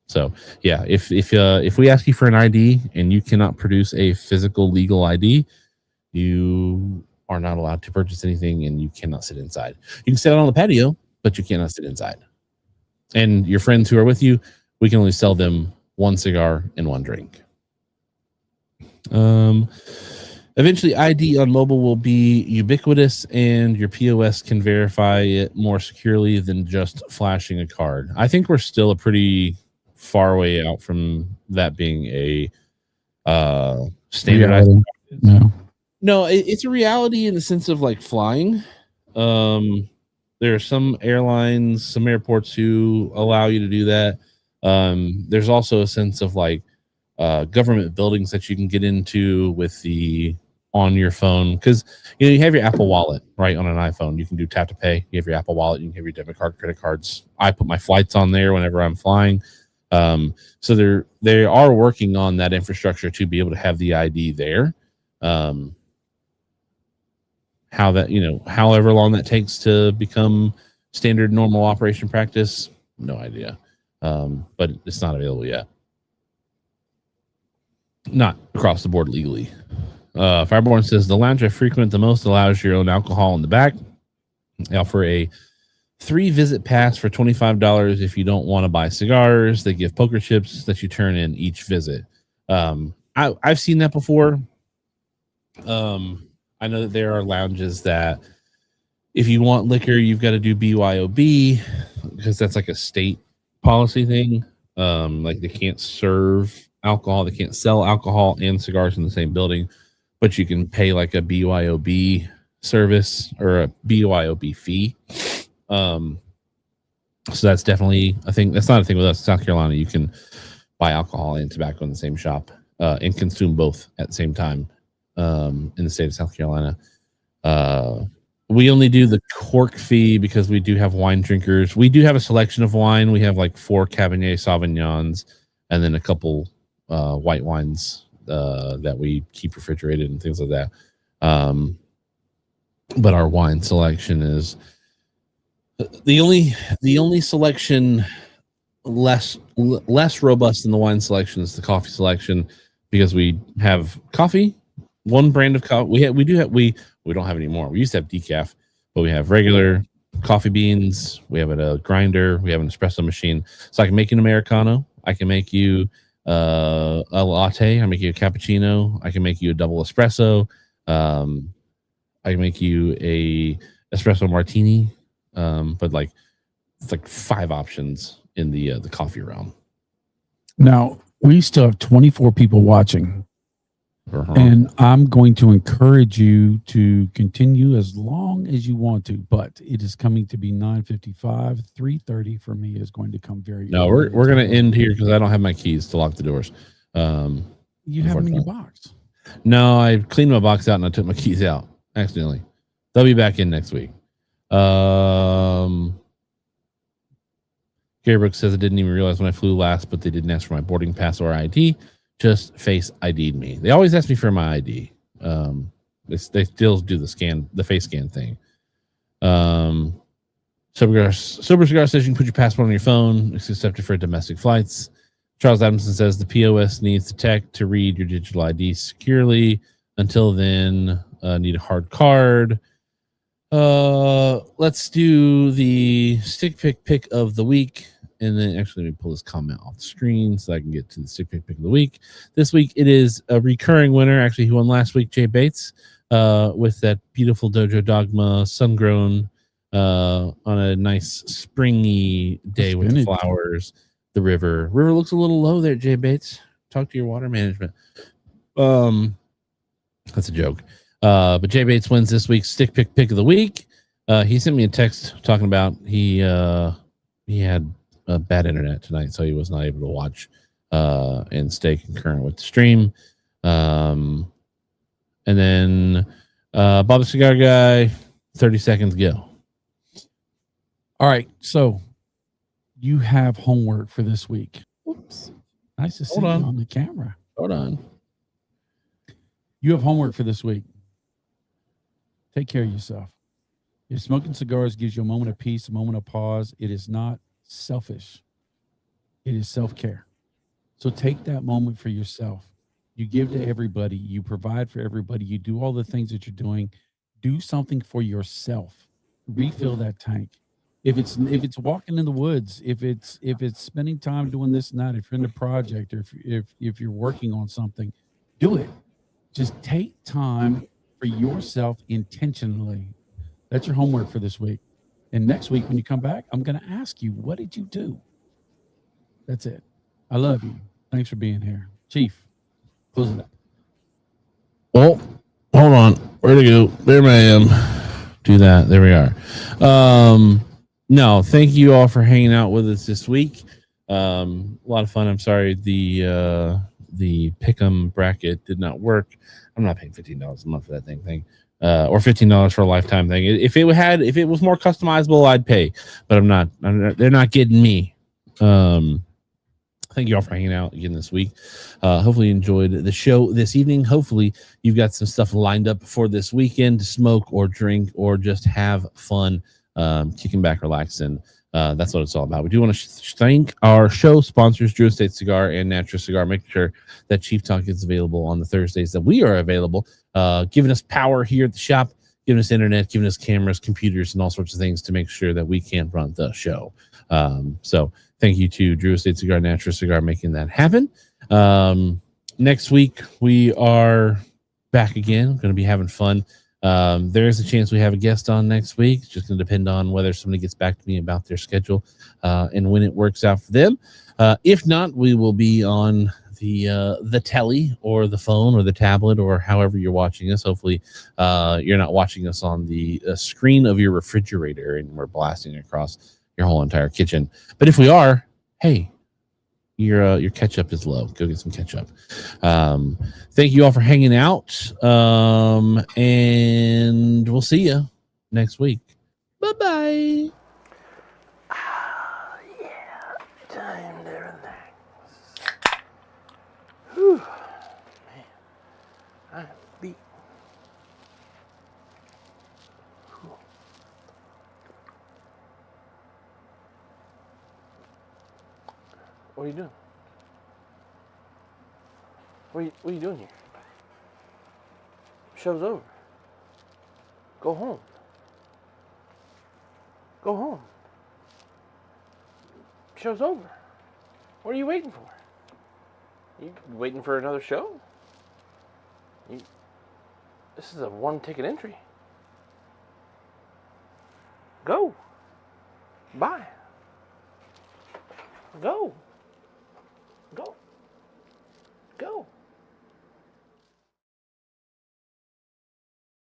So yeah, if we ask you for an ID and you cannot produce a physical legal ID, you are not allowed to purchase anything and you cannot sit inside. You can sit out on the patio, but you cannot sit inside. And your friends who are with you, we can only sell them one cigar and one drink. Eventually, ID on mobile will be ubiquitous and your POS can verify it more securely than just flashing a card. I think we're still a pretty far way out from that being a standardized. No, it's a reality in the sense of like flying. There are some airlines, some airports who allow you to do that. There's also a sense of like government buildings that you can get into with the on your phone, because you have your Apple Wallet right on an iPhone. You can do tap to pay. You have your Apple Wallet. You can have your debit card, credit cards. I put my flights on there whenever I'm flying. So they are working on that infrastructure to be able to have the ID there. How that, however long that takes to become standard normal operation practice, no idea. But it's not available yet. Not across the board legally. Fireborn says, the lounge I frequent the most allows your own alcohol in the back. They offer a 3-visit pass for $25 if you don't want to buy cigars. They give poker chips that you turn in each visit. I've seen that before. I know that there are lounges that if you want liquor, you've got to do BYOB because that's like a state policy thing. Like they can't serve alcohol, they can't sell alcohol and cigars in the same building, but you can pay like a BYOB service or a BYOB fee. So that's definitely a thing. That's not a thing with us. South Carolina, you can buy alcohol and tobacco in the same shop and consume both at the same time. In the state of South Carolina, we only do the cork fee because we do have wine drinkers. We do have a selection of wine. We have like 4 Cabernet Sauvignons and then a couple white wines that we keep refrigerated and things like that. But our wine selection is the only selection less robust than the wine selection is the coffee selection, because we have coffee. One brand of coffee we don't have any more. We used to have decaf, but we have regular coffee beans. We have a grinder. We have an espresso machine. So I can make you an Americano. I can make you a latte. I make you a cappuccino. I can make you a double espresso. I can make you a espresso martini. But like it's like 5 options in the coffee realm. Now we still have 24 people watching. And I'm going to encourage you to continue as long as you want to, but it is coming to be 9:55. 3:30 for me is going to come very. No, we're going to end here because I don't have my keys to lock the doors. You have them in your box. No, I cleaned my box out and I took my keys out accidentally. They'll be back in next week. Gary Brooks says, I didn't even realize when I flew last, but they didn't ask for my boarding pass or ID. Just face ID'd me. They always ask me for my ID. They still do the face scan thing. Sober Cigar says you can put your passport on your phone. It's accepted for domestic flights. Charles Adamson says the POS needs the tech to read your digital ID securely. Until then, need a hard card. Let's do the stick pick of the week. And then actually, let me pull this comment off the screen so I can get to the stick pick of the week. This week, it is a recurring winner. Actually, he won last week, Jay Bates, with that beautiful Dojo Dogma sun-grown on a nice springy day with the flowers. The river looks a little low there, Jay Bates. Talk to your water management. That's a joke. But Jay Bates wins this week's stick pick of the week. He sent me a text talking about he had bad internet tonight, so he was not able to watch and stay concurrent with the stream. And then Bob the Cigar Guy, 30 seconds go. All right, so you have homework for this week. Oops. Nice to see you on the camera. Hold on. You have homework for this week. Take care of yourself. If smoking cigars gives you a moment of peace, a moment of pause, it is not selfish. It is self-care. So take that moment for yourself. You give to everybody. You provide for everybody. You do all the things that you're doing. Do something for yourself. Refill that tank. If it's walking in the woods, if it's spending time doing this and that, if you're in a project, or if you're working on something, do it. Just take time for yourself intentionally. That's your homework for this week. And next week, when you come back, I'm going to ask you, what did you do? That's it. I love you. Thanks for being here. Chief, close it up. Well, hold on. Where'd it go? There I am. Do that. There we are. No, thank you all for hanging out with us this week. A lot of fun. I'm sorry the pick'em bracket did not work. I'm not paying $15 a month for that thing. Or $15 for a lifetime thing. If it was more customizable, I'd pay, but I'm not. They're not getting me. Thank you all for hanging out again this week. Hopefully you enjoyed the show this evening. Hopefully you've got some stuff lined up for this weekend to smoke or drink or just have fun, kicking back, relaxing. That's what it's all about. We do want to thank our show sponsors, Drew Estate Cigar and Natura Cigar. Make sure that Chief Talk is available on the Thursdays that we are available, giving us power here at the shop, giving us internet, giving us cameras, computers, and all sorts of things to make sure that we can run the show. So thank you to Drew Estate Cigar, Natura Cigar, making that happen. Next week, we are back again. Going to be having fun. There is a chance we have a guest on next week. It's just going to depend on whether somebody gets back to me about their schedule and when it works out for them. If not, we will be on the telly or the phone or the tablet or however you're watching us. Hopefully, you're not watching us on the screen of your refrigerator and we're blasting across your whole entire kitchen. But if we are, hey, your ketchup is low. Go get some ketchup. Thank you all for hanging out. And we'll see you next week. Bye-bye. Yeah, time to relax. Whew. Man, I'm beat. Whew. What are you doing? What are you doing here? Show's over. Go home. Go home. Show's over. What are you waiting for? You waiting for another show? This is a one-ticket entry. Go. Bye. Go. Go. Go.